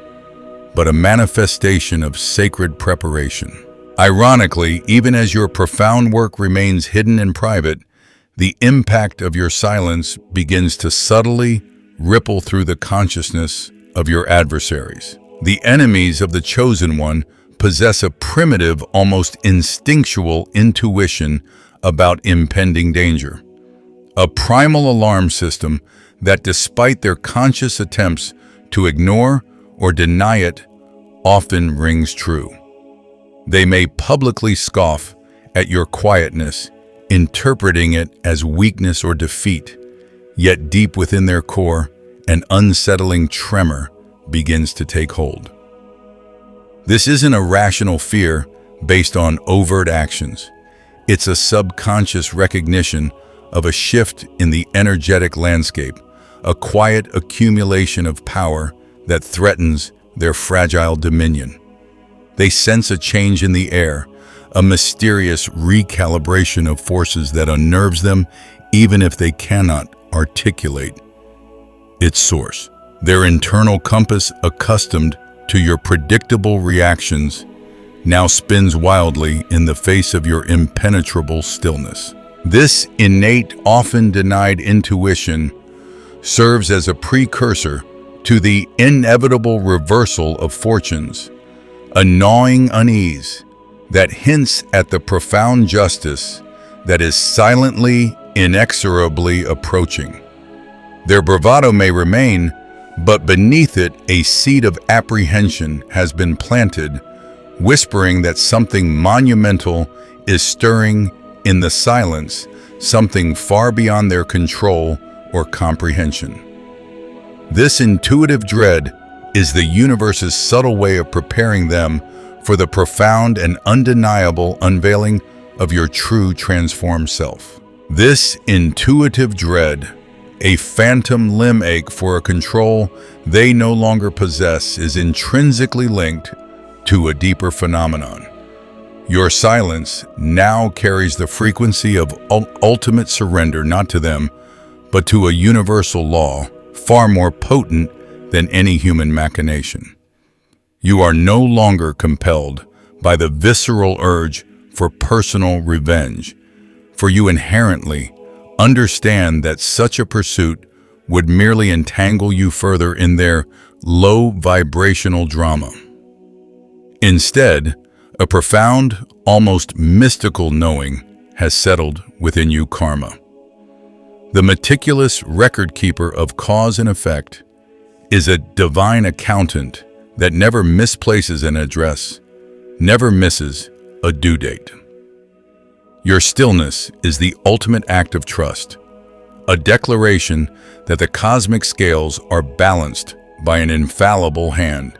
but a manifestation of sacred preparation. Ironically, even as your profound work remains hidden and private, the impact of your silence begins to subtly ripple through the consciousness of your adversaries. The enemies of the Chosen One possess a primitive, almost instinctual intuition about impending danger, a primal alarm system that, despite their conscious attempts to ignore or deny it, often rings true. They may publicly scoff at your quietness, interpreting it as weakness or defeat, yet deep within their core, an unsettling tremor begins to take hold. This isn't a rational fear based on overt actions. It's a subconscious recognition of a shift in the energetic landscape, a quiet accumulation of power that threatens their fragile dominion. They sense a change in the air, a mysterious recalibration of forces that unnerves them even if they cannot articulate its source. Their internal compass, accustomed to your predictable reactions, now spins wildly in the face of your impenetrable stillness. This innate, often denied intuition serves as a precursor to the inevitable reversal of fortunes, a gnawing unease that hints at the profound justice that is silently, inexorably approaching. Their bravado may remain, but beneath it a seed of apprehension has been planted, whispering that something monumental is stirring in the silence, something far beyond their control or comprehension. This intuitive dread is the universe's subtle way of preparing them for the profound and undeniable unveiling of your true transformed self. This intuitive dread, a phantom limb ache for a control they no longer possess, is intrinsically linked to a deeper phenomenon. Your silence now carries the frequency of ultimate surrender, not to them, but to a universal law, far more potent than any human machination. You are no longer compelled by the visceral urge for personal revenge, for you inherently understand that such a pursuit would merely entangle you further in their low vibrational drama. Instead, a profound, almost mystical knowing has settled within you, karma. The meticulous record keeper of cause and effect is a divine accountant that never misplaces an address, never misses a due date. Your stillness is the ultimate act of trust, a declaration that the cosmic scales are balanced by an infallible hand,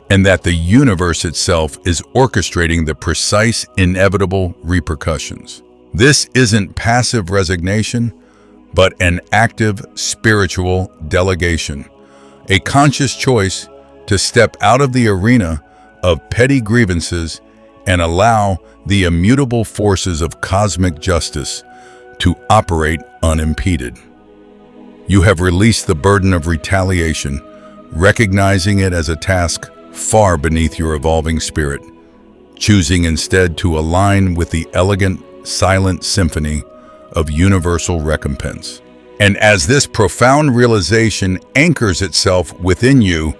and that the universe itself is orchestrating the precise, inevitable repercussions. This isn't passive resignation, but an active spiritual delegation, a conscious choice to step out of the arena of petty grievances and allow the immutable forces of cosmic justice to operate unimpeded. You have released the burden of retaliation, recognizing it as a task far beneath your evolving spirit, choosing instead to align with the elegant, silent symphony of universal recompense. And as this profound realization anchors itself within you,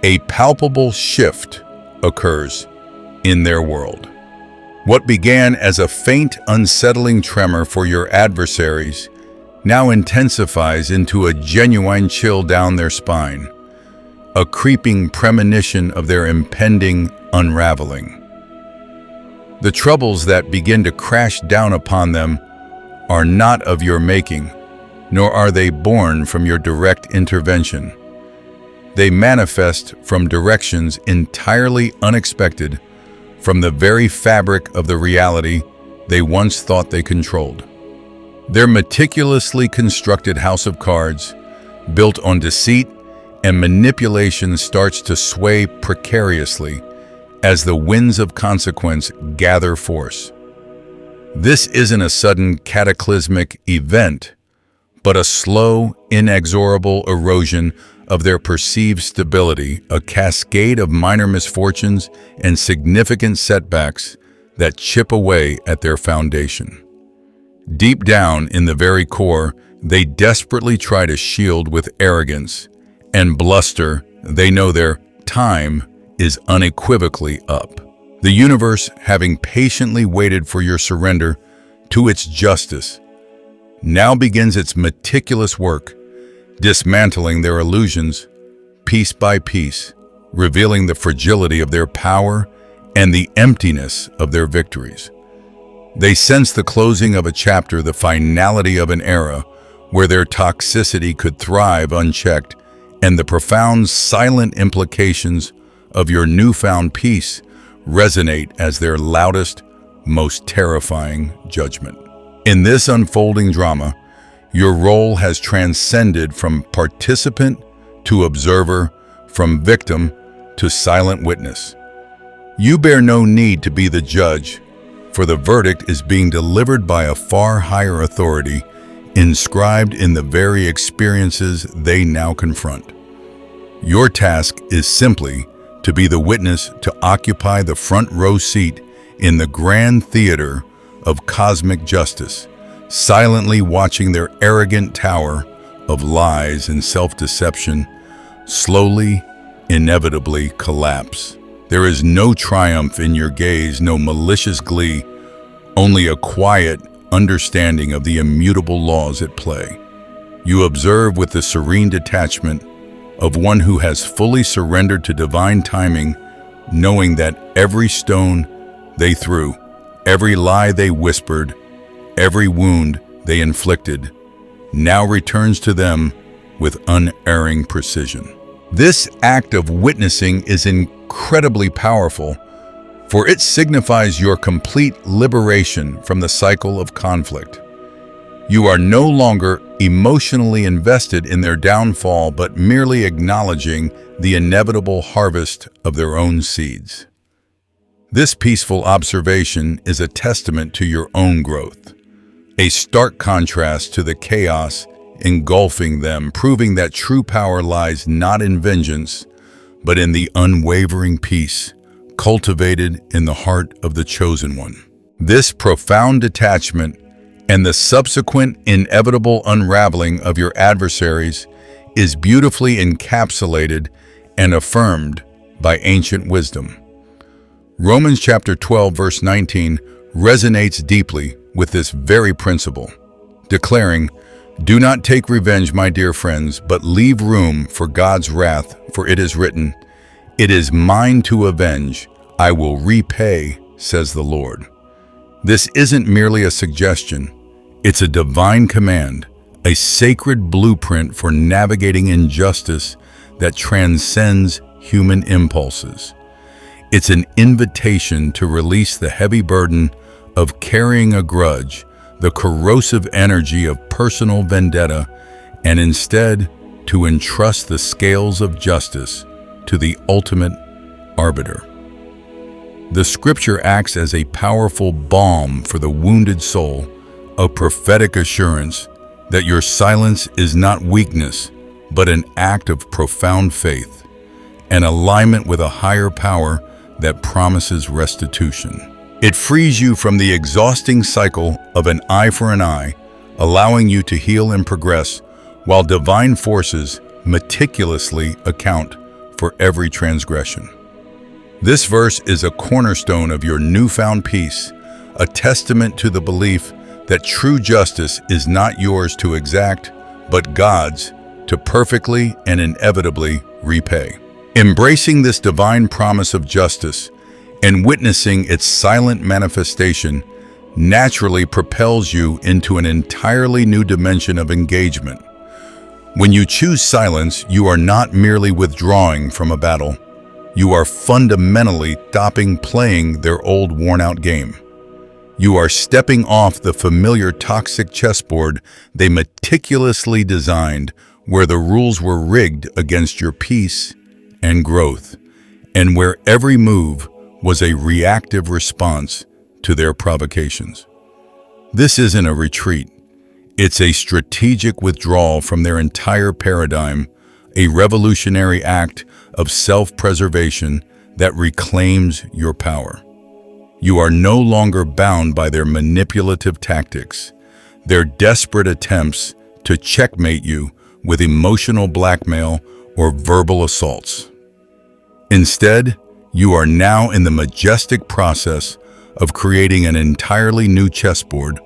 a palpable shift occurs in their world. What began as a faint, unsettling tremor for your adversaries now intensifies into a genuine chill down their spine, a creeping premonition of their impending unraveling. The troubles that begin to crash down upon them are not of your making, nor are they born from your direct intervention. They manifest from directions entirely unexpected from the very fabric of the reality they once thought they controlled. Their meticulously constructed house of cards, built on deceit and manipulation, starts to sway precariously as the winds of consequence gather force. This isn't a sudden cataclysmic event, but a slow, inexorable erosion of their perceived stability, a cascade of minor misfortunes and significant setbacks that chip away at their foundation. Deep down in the very core, they desperately try to shield with arrogance and bluster. They know their time is unequivocally up. The universe, having patiently waited for your surrender to its justice, now begins its meticulous work, dismantling their illusions piece by piece, revealing the fragility of their power and the emptiness of their victories. They sense the closing of a chapter, the finality of an era where their toxicity could thrive unchecked, and the profound, silent implications of your newfound peace resonate as their loudest, most terrifying judgment. In this unfolding drama, your role has transcended from participant to observer, from victim to silent witness. You bear no need to be the judge, for the verdict is being delivered by a far higher authority inscribed in the very experiences they now confront. Your task is simply to be the witness, to occupy the front row seat in the grand theater of cosmic justice, silently watching their arrogant tower of lies and self-deception slowly, inevitably collapse. There is no triumph in your gaze, no malicious glee, only a quiet understanding of the immutable laws at play. You observe with the serene detachment of one who has fully surrendered to divine timing, knowing that every stone they threw, every lie they whispered, every wound they inflicted, now returns to them with unerring precision. This act of witnessing is incredibly powerful, for it signifies your complete liberation from the cycle of conflict. You are no longer emotionally invested in their downfall, but merely acknowledging the inevitable harvest of their own seeds. This peaceful observation is a testament to your own growth, a stark contrast to the chaos engulfing them, proving that true power lies not in vengeance, but in the unwavering peace cultivated in the heart of the chosen one. This profound detachment and the subsequent inevitable unraveling of your adversaries is beautifully encapsulated and affirmed by ancient wisdom. Romans chapter 12, verse 19 resonates deeply with this very principle, declaring, "Do not take revenge, my dear friends, but leave room for God's wrath, for it is written, 'It is mine to avenge, I will repay,' says the Lord." This isn't merely a suggestion, it's a divine command, a sacred blueprint for navigating injustice that transcends human impulses. It's an invitation to release the heavy burden of carrying a grudge, the corrosive energy of personal vendetta, and instead to entrust the scales of justice to the ultimate arbiter. The scripture acts as a powerful balm for the wounded soul, a prophetic assurance that your silence is not weakness, but an act of profound faith, an alignment with a higher power that promises restitution. It frees you from the exhausting cycle of an eye for an eye, allowing you to heal and progress, while divine forces meticulously account for every transgression. This verse is a cornerstone of your newfound peace, a testament to the belief that true justice is not yours to exact, but God's to perfectly and inevitably repay. Embracing this divine promise of justice and witnessing its silent manifestation naturally propels you into an entirely new dimension of engagement. When you choose silence, you are not merely withdrawing from a battle. You are fundamentally stopping playing their old worn-out game. You are stepping off the familiar toxic chessboard they meticulously designed, where the rules were rigged against your peace and growth, and where every move was a reactive response to their provocations. This isn't a retreat. It's a strategic withdrawal from their entire paradigm, a revolutionary act of self-preservation that reclaims your power. You are no longer bound by their manipulative tactics, their desperate attempts to checkmate you with emotional blackmail or verbal assaults. Instead, you are now in the majestic process of creating an entirely new chessboard,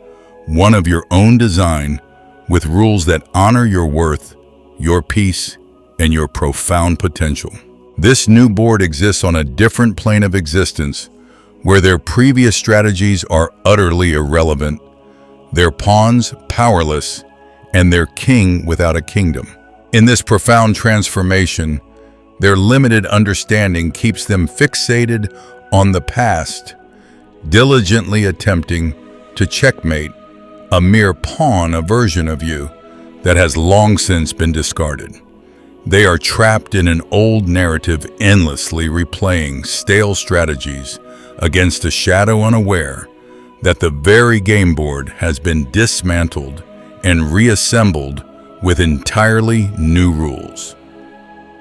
one of your own design, with rules that honor your worth, your peace, and your profound potential. This new board exists on a different plane of existence, where their previous strategies are utterly irrelevant, their pawns powerless, and their king without a kingdom. In this profound transformation, their limited understanding keeps them fixated on the past, diligently attempting to checkmate a mere pawn, a version of you that has long since been discarded. They are trapped in an old narrative, endlessly replaying stale strategies against a shadow, unaware that the very game board has been dismantled and reassembled with entirely new rules.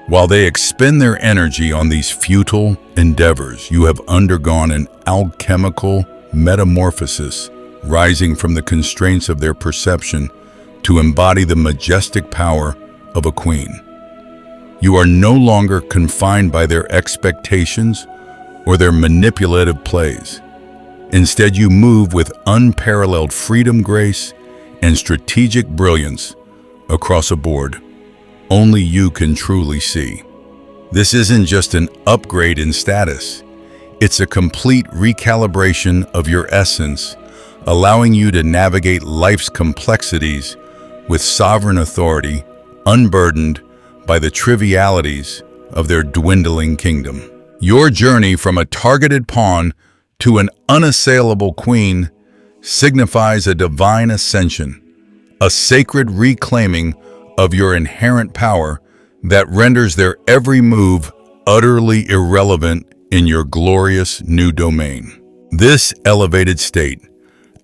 While they expend their energy on these futile endeavors, you have undergone an alchemical metamorphosis, rising from the constraints of their perception to embody the majestic power of a queen. You are no longer confined by their expectations or their manipulative plays. Instead, you move with unparalleled freedom, grace, and strategic brilliance across a board only you can truly see. This isn't just an upgrade in status. It's a complete recalibration of your essence, allowing you to navigate life's complexities with sovereign authority, unburdened by the trivialities of their dwindling kingdom. Your journey from a targeted pawn to an unassailable queen signifies a divine ascension, a sacred reclaiming of your inherent power that renders their every move utterly irrelevant in your glorious new domain. This elevated state,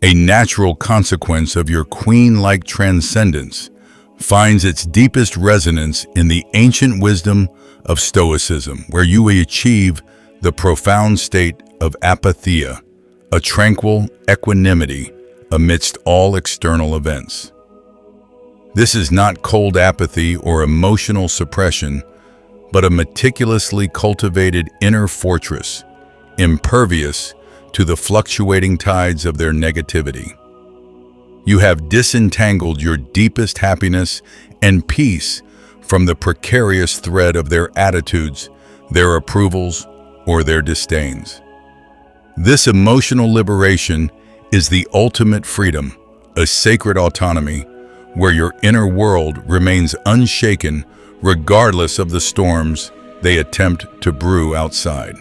a natural consequence of your queen-like transcendence, finds its deepest resonance in the ancient wisdom of Stoicism, where you achieve the profound state of apatheia, a tranquil equanimity amidst all external events. This is not cold apathy or emotional suppression, but a meticulously cultivated inner fortress, impervious to the fluctuating tides of their negativity. You have disentangled your deepest happiness and peace from the precarious thread of their attitudes, their approvals, or their disdains. This emotional liberation is the ultimate freedom, a sacred autonomy, where your inner world remains unshaken regardless of the storms they attempt to brew outside.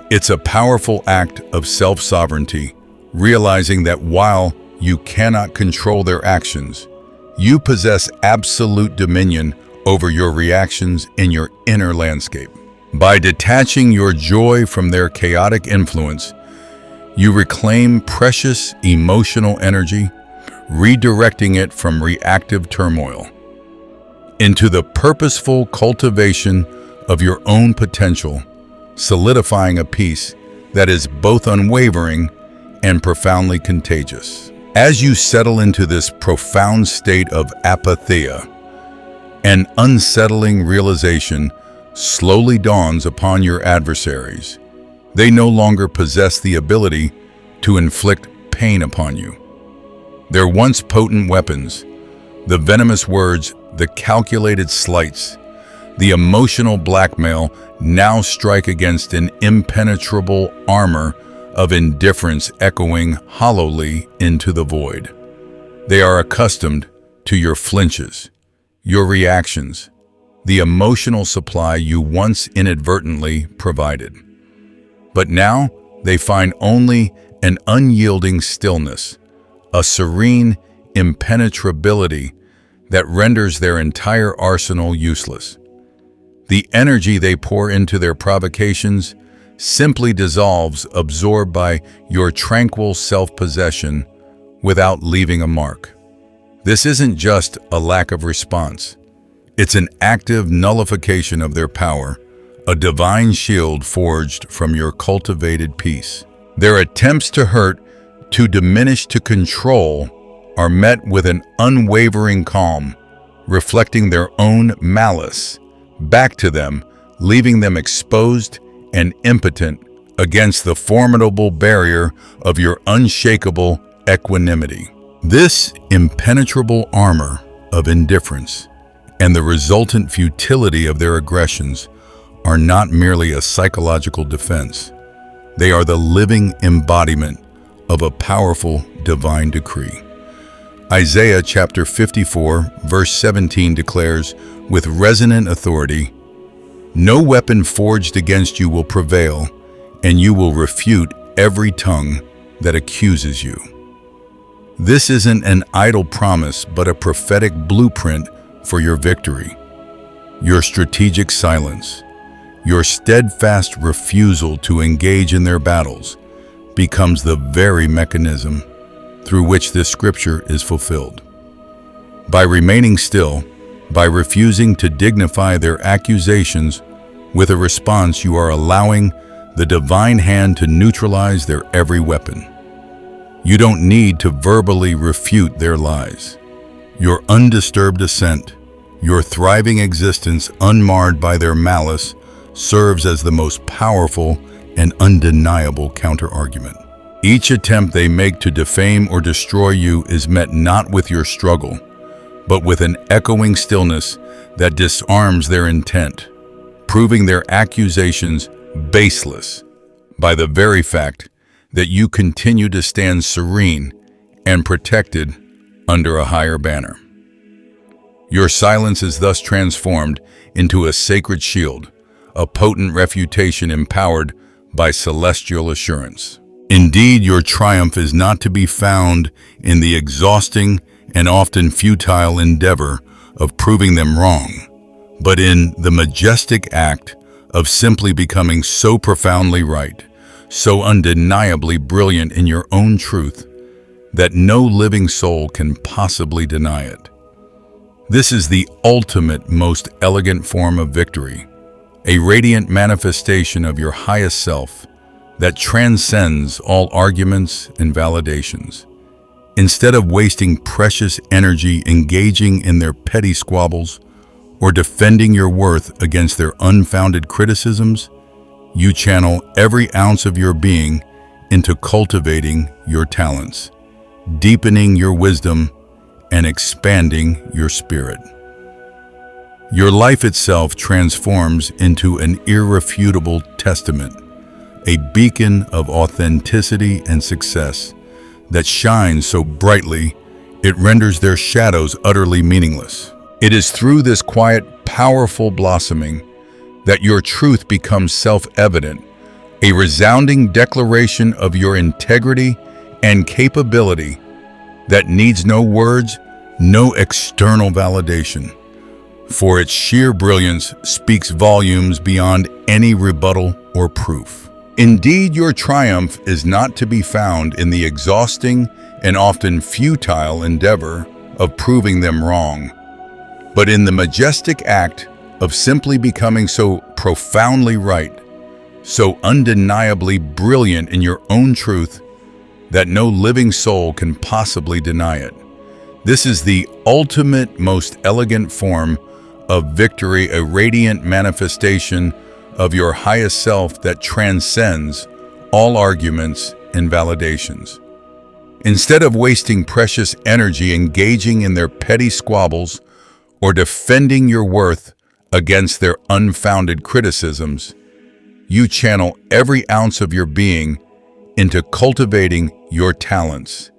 It's a powerful act of self-sovereignty, realizing that while you cannot control their actions, you possess absolute dominion over your reactions in your inner landscape. By detaching your joy from their chaotic influence, you reclaim precious emotional energy, redirecting it from reactive turmoil into the purposeful cultivation of your own potential, solidifying a peace that is both unwavering and profoundly contagious. As you settle into this profound state of apatheia, an unsettling realization slowly dawns upon your adversaries. They no longer possess the ability to inflict pain upon you. Their once potent weapons, the venomous words, the calculated slights, the emotional blackmail, now strike against an impenetrable armor of indifference echoing hollowly into the void. They are accustomed to your flinches, your reactions, the emotional supply you once inadvertently provided. But now they find only an unyielding stillness, a serene impenetrability that renders their entire arsenal useless. The energy they pour into their provocations simply dissolves, absorbed by your tranquil self-possession without leaving a mark. This isn't just a lack of response. It's an active nullification of their power, a divine shield forged from your cultivated peace. Their attempts to hurt, to diminish, to control are met with an unwavering calm, reflecting their own malice back to them, leaving them exposed and impotent against the formidable barrier of your unshakable equanimity. This impenetrable armor of indifference and the resultant futility of their aggressions are not merely a psychological defense. They are the living embodiment of a powerful divine decree. Isaiah chapter 54, verse 17 declares with resonant authority, "No weapon forged against you will prevail, and you will refute every tongue that accuses you." This isn't an idle promise, but a prophetic blueprint for your victory. Your strategic silence, your steadfast refusal to engage in their battles, becomes the very mechanism through which this scripture is fulfilled. By remaining still, by refusing to dignify their accusations with a response, you are allowing the divine hand to neutralize their every weapon. You don't need to verbally refute their lies. Your undisturbed assent, your thriving existence unmarred by their malice, serves as the most powerful and undeniable counterargument. Each attempt they make to defame or destroy you is met not with your struggle, but with an echoing stillness that disarms their intent, proving their accusations baseless by the very fact that you continue to stand serene and protected under a higher banner. Your silence is thus transformed into a sacred shield, a potent refutation empowered by celestial assurance. Indeed, your triumph is not to be found in the exhausting and often futile endeavor of proving them wrong, but in the majestic act of simply becoming so profoundly right, so undeniably brilliant in your own truth, that no living soul can possibly deny it. This is the ultimate, most elegant form of victory, a radiant manifestation of your highest self, that transcends all arguments and validations. Instead of wasting precious energy engaging in their petty squabbles or defending your worth against their unfounded criticisms, you channel every ounce of your being into cultivating your talents, deepening your wisdom, and expanding your spirit. Your life itself transforms into an irrefutable testament, a beacon of authenticity and success that shines so brightly it renders their shadows utterly meaningless. It is through this quiet, powerful blossoming that your truth becomes self-evident, a resounding declaration of your integrity and capability that needs no words, no external validation, for its sheer brilliance speaks volumes beyond any rebuttal or proof. Indeed, your triumph is not to be found in the exhausting and often futile endeavor of proving them wrong, but in the majestic act of simply becoming so profoundly right, so undeniably brilliant in your own truth that no living soul can possibly deny it. This is the ultimate, most elegant form of victory, a radiant manifestation of your highest self that transcends all arguments and validations. Instead of wasting precious energy engaging in their petty squabbles or defending your worth against their unfounded criticisms, you channel every ounce of your being into cultivating your talents,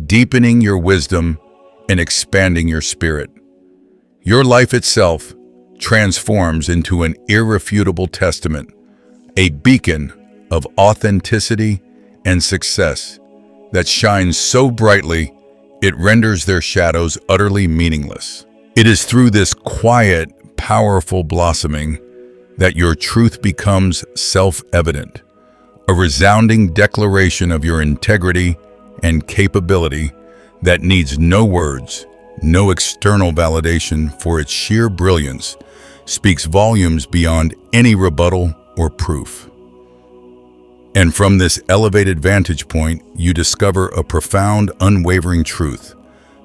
deepening your wisdom, and expanding your spirit. Your life itself transforms into an irrefutable testament, a beacon of authenticity and success that shines so brightly it renders their shadows utterly meaningless. It is through this quiet, powerful blossoming that your truth becomes self-evident, a resounding declaration of your integrity and capability that needs no words, no external validation, for its sheer brilliance speaks volumes beyond any rebuttal or proof. And from this elevated vantage point, you discover a profound, unwavering truth,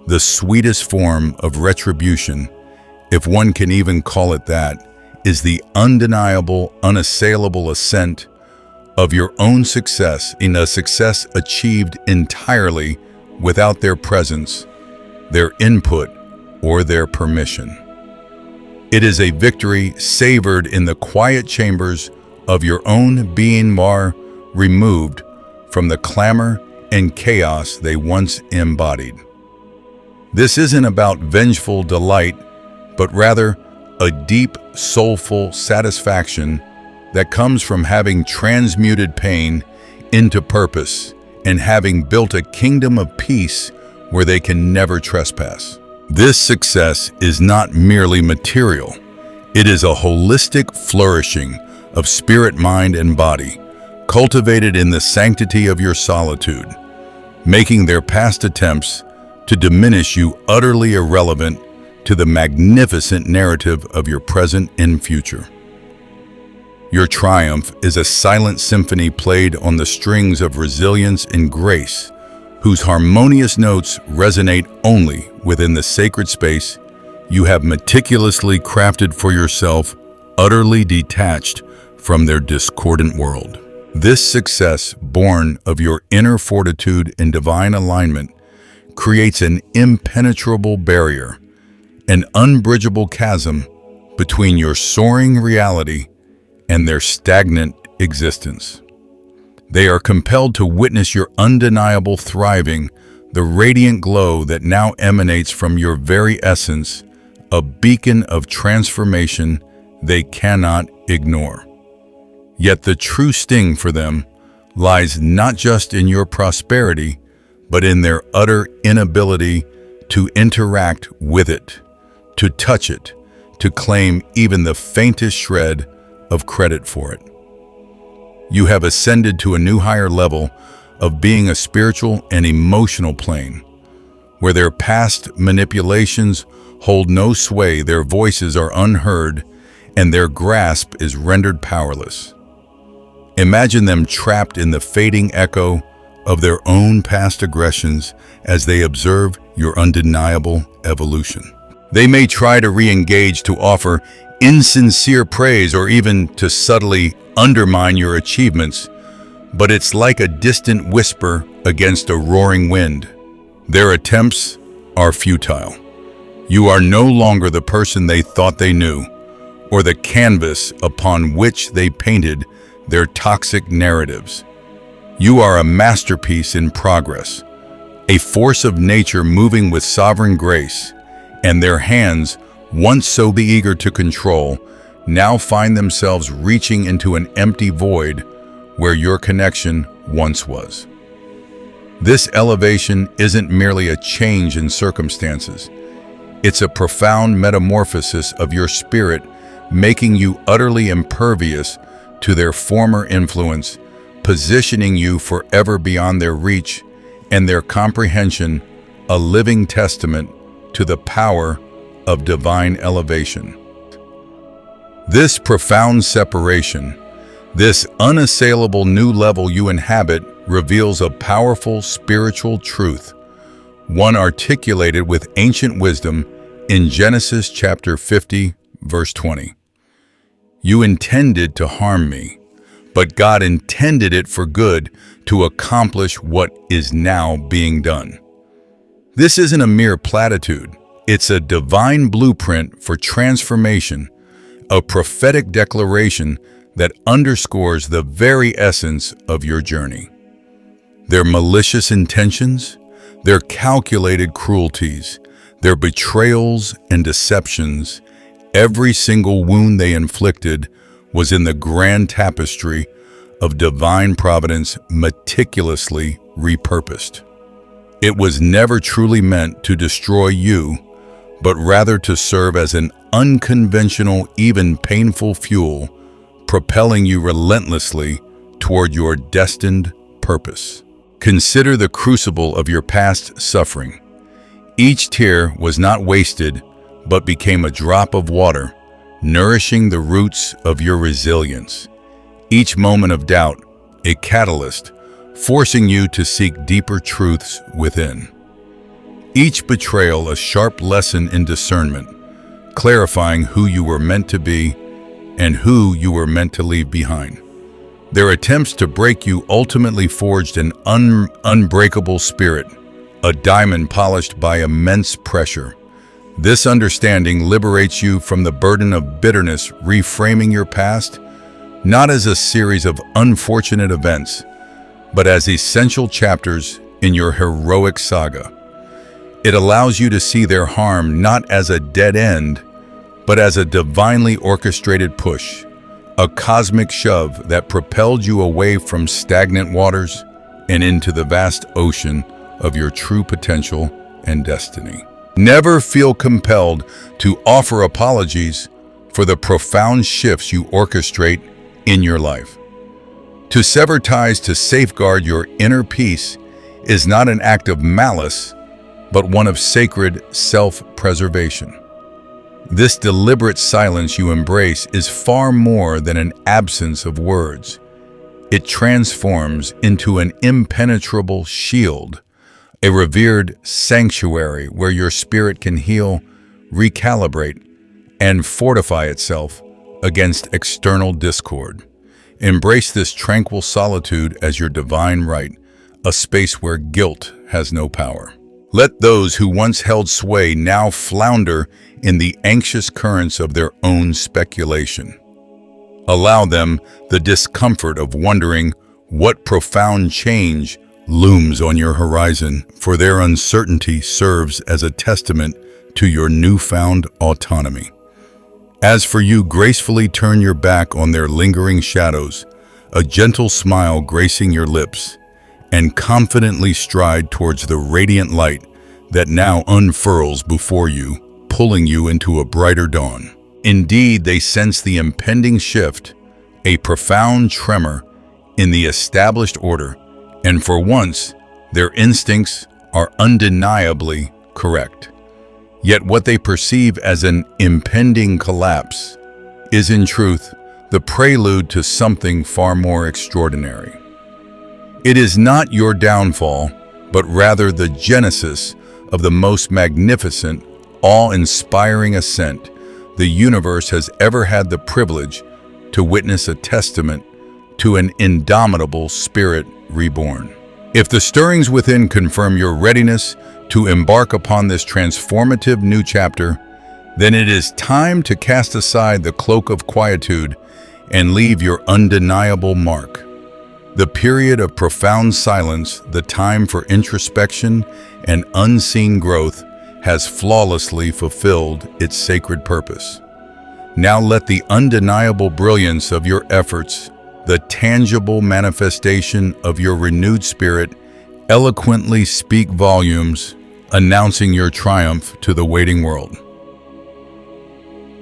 the sweetest form of retribution, if one can even call it that, is the undeniable, unassailable ascent of your own success, in a success achieved entirely without their presence, their input, or their permission. It is a victory savored in the quiet chambers of your own being, removed from the clamor and chaos they once embodied. This isn't about vengeful delight, but rather a deep, soulful satisfaction that comes from having transmuted pain into purpose and having built a kingdom of peace where they can never trespass. This success is not merely material. It is a holistic flourishing of spirit, mind, and body, cultivated in the sanctity of your solitude, making their past attempts to diminish you utterly irrelevant to the magnificent narrative of your present and future. Your triumph is a silent symphony played on the strings of resilience and grace, whose harmonious notes resonate only within the sacred space you have meticulously crafted for yourself, utterly detached from their discordant world. This success, born of your inner fortitude and divine alignment, creates an impenetrable barrier, an unbridgeable chasm between your soaring reality and their stagnant existence. They are compelled to witness your undeniable thriving, the radiant glow that now emanates from your very essence, a beacon of transformation they cannot ignore. Yet the true sting for them lies not just in your prosperity, but in their utter inability to interact with it, to touch it, to claim even the faintest shred of credit for it. You have ascended to a new higher level of being, a spiritual and emotional plane, where their past manipulations hold no sway, their voices are unheard, and their grasp is rendered powerless. Imagine them trapped in the fading echo of their own past aggressions as they observe your undeniable evolution. They may try to re-engage, to offer insincere praise, or even to subtly undermine your achievements, but it's like a distant whisper against a roaring wind. Their attempts are futile. You are no longer the person they thought they knew, or the canvas upon which they painted their toxic narratives. You are a masterpiece in progress, a force of nature moving with sovereign grace, and their hands, once so eager to control, now find themselves reaching into an empty void where your connection once was. This elevation isn't merely a change in circumstances. It's a profound metamorphosis of your spirit, making you utterly impervious to their former influence, positioning you forever beyond their reach and their comprehension, a living testament to the power of divine elevation. This profound separation, this unassailable new level you inhabit, reveals a powerful spiritual truth, one articulated with ancient wisdom in Genesis chapter 50, verse 20. You intended to harm me, but God intended it for good, to accomplish what is now being done. This isn't a mere platitude. It's a divine blueprint for transformation, a prophetic declaration that underscores the very essence of your journey. Their malicious intentions, their calculated cruelties, their betrayals and deceptions, every single wound they inflicted was in the grand tapestry of divine providence meticulously repurposed. It was never truly meant to destroy you, but rather to serve as an unconventional, even painful fuel, propelling you relentlessly toward your destined purpose. Consider the crucible of your past suffering. Each tear was not wasted, but became a drop of water, nourishing the roots of your resilience. Each moment of doubt, a catalyst, forcing you to seek deeper truths within. Each betrayal, a sharp lesson in discernment, clarifying who you were meant to be and who you were meant to leave behind. Their attempts to break you ultimately forged an unbreakable spirit, a diamond polished by immense pressure. This understanding liberates you from the burden of bitterness, reframing your past not as a series of unfortunate events, but as essential chapters in your heroic saga. It allows you to see their harm not as a dead end, but as a divinely orchestrated push, a cosmic shove that propelled you away from stagnant waters and into the vast ocean of your true potential and destiny. Never feel compelled to offer apologies for the profound shifts you orchestrate in your life. To sever ties to safeguard your inner peace is not an act of malice, but one of sacred self-preservation. This deliberate silence you embrace is far more than an absence of words. It transforms into an impenetrable shield, a revered sanctuary where your spirit can heal, recalibrate, and fortify itself against external discord. Embrace this tranquil solitude as your divine right, a space where guilt has no power. Let those who once held sway now flounder in the anxious currents of their own speculation. Allow them the discomfort of wondering what profound change looms on your horizon, for their uncertainty serves as a testament to your newfound autonomy. As for you, gracefully turn your back on their lingering shadows, a gentle smile gracing your lips, and confidently stride towards the radiant light that now unfurls before you, pulling you into a brighter dawn. Indeed, they sense the impending shift, a profound tremor in the established order, and for once, their instincts are undeniably correct. Yet what they perceive as an impending collapse is in truth the prelude to something far more extraordinary. It is not your downfall, but rather the genesis of the most magnificent, awe-inspiring ascent the universe has ever had the privilege to witness, a testament to an indomitable spirit reborn. If the stirrings within confirm your readiness to embark upon this transformative new chapter, then it is time to cast aside the cloak of quietude and leave your undeniable mark. The period of profound silence, the time for introspection and unseen growth, has flawlessly fulfilled its sacred purpose. Now let the undeniable brilliance of your efforts, the tangible manifestation of your renewed spirit, eloquently speak volumes, announcing your triumph to the waiting world.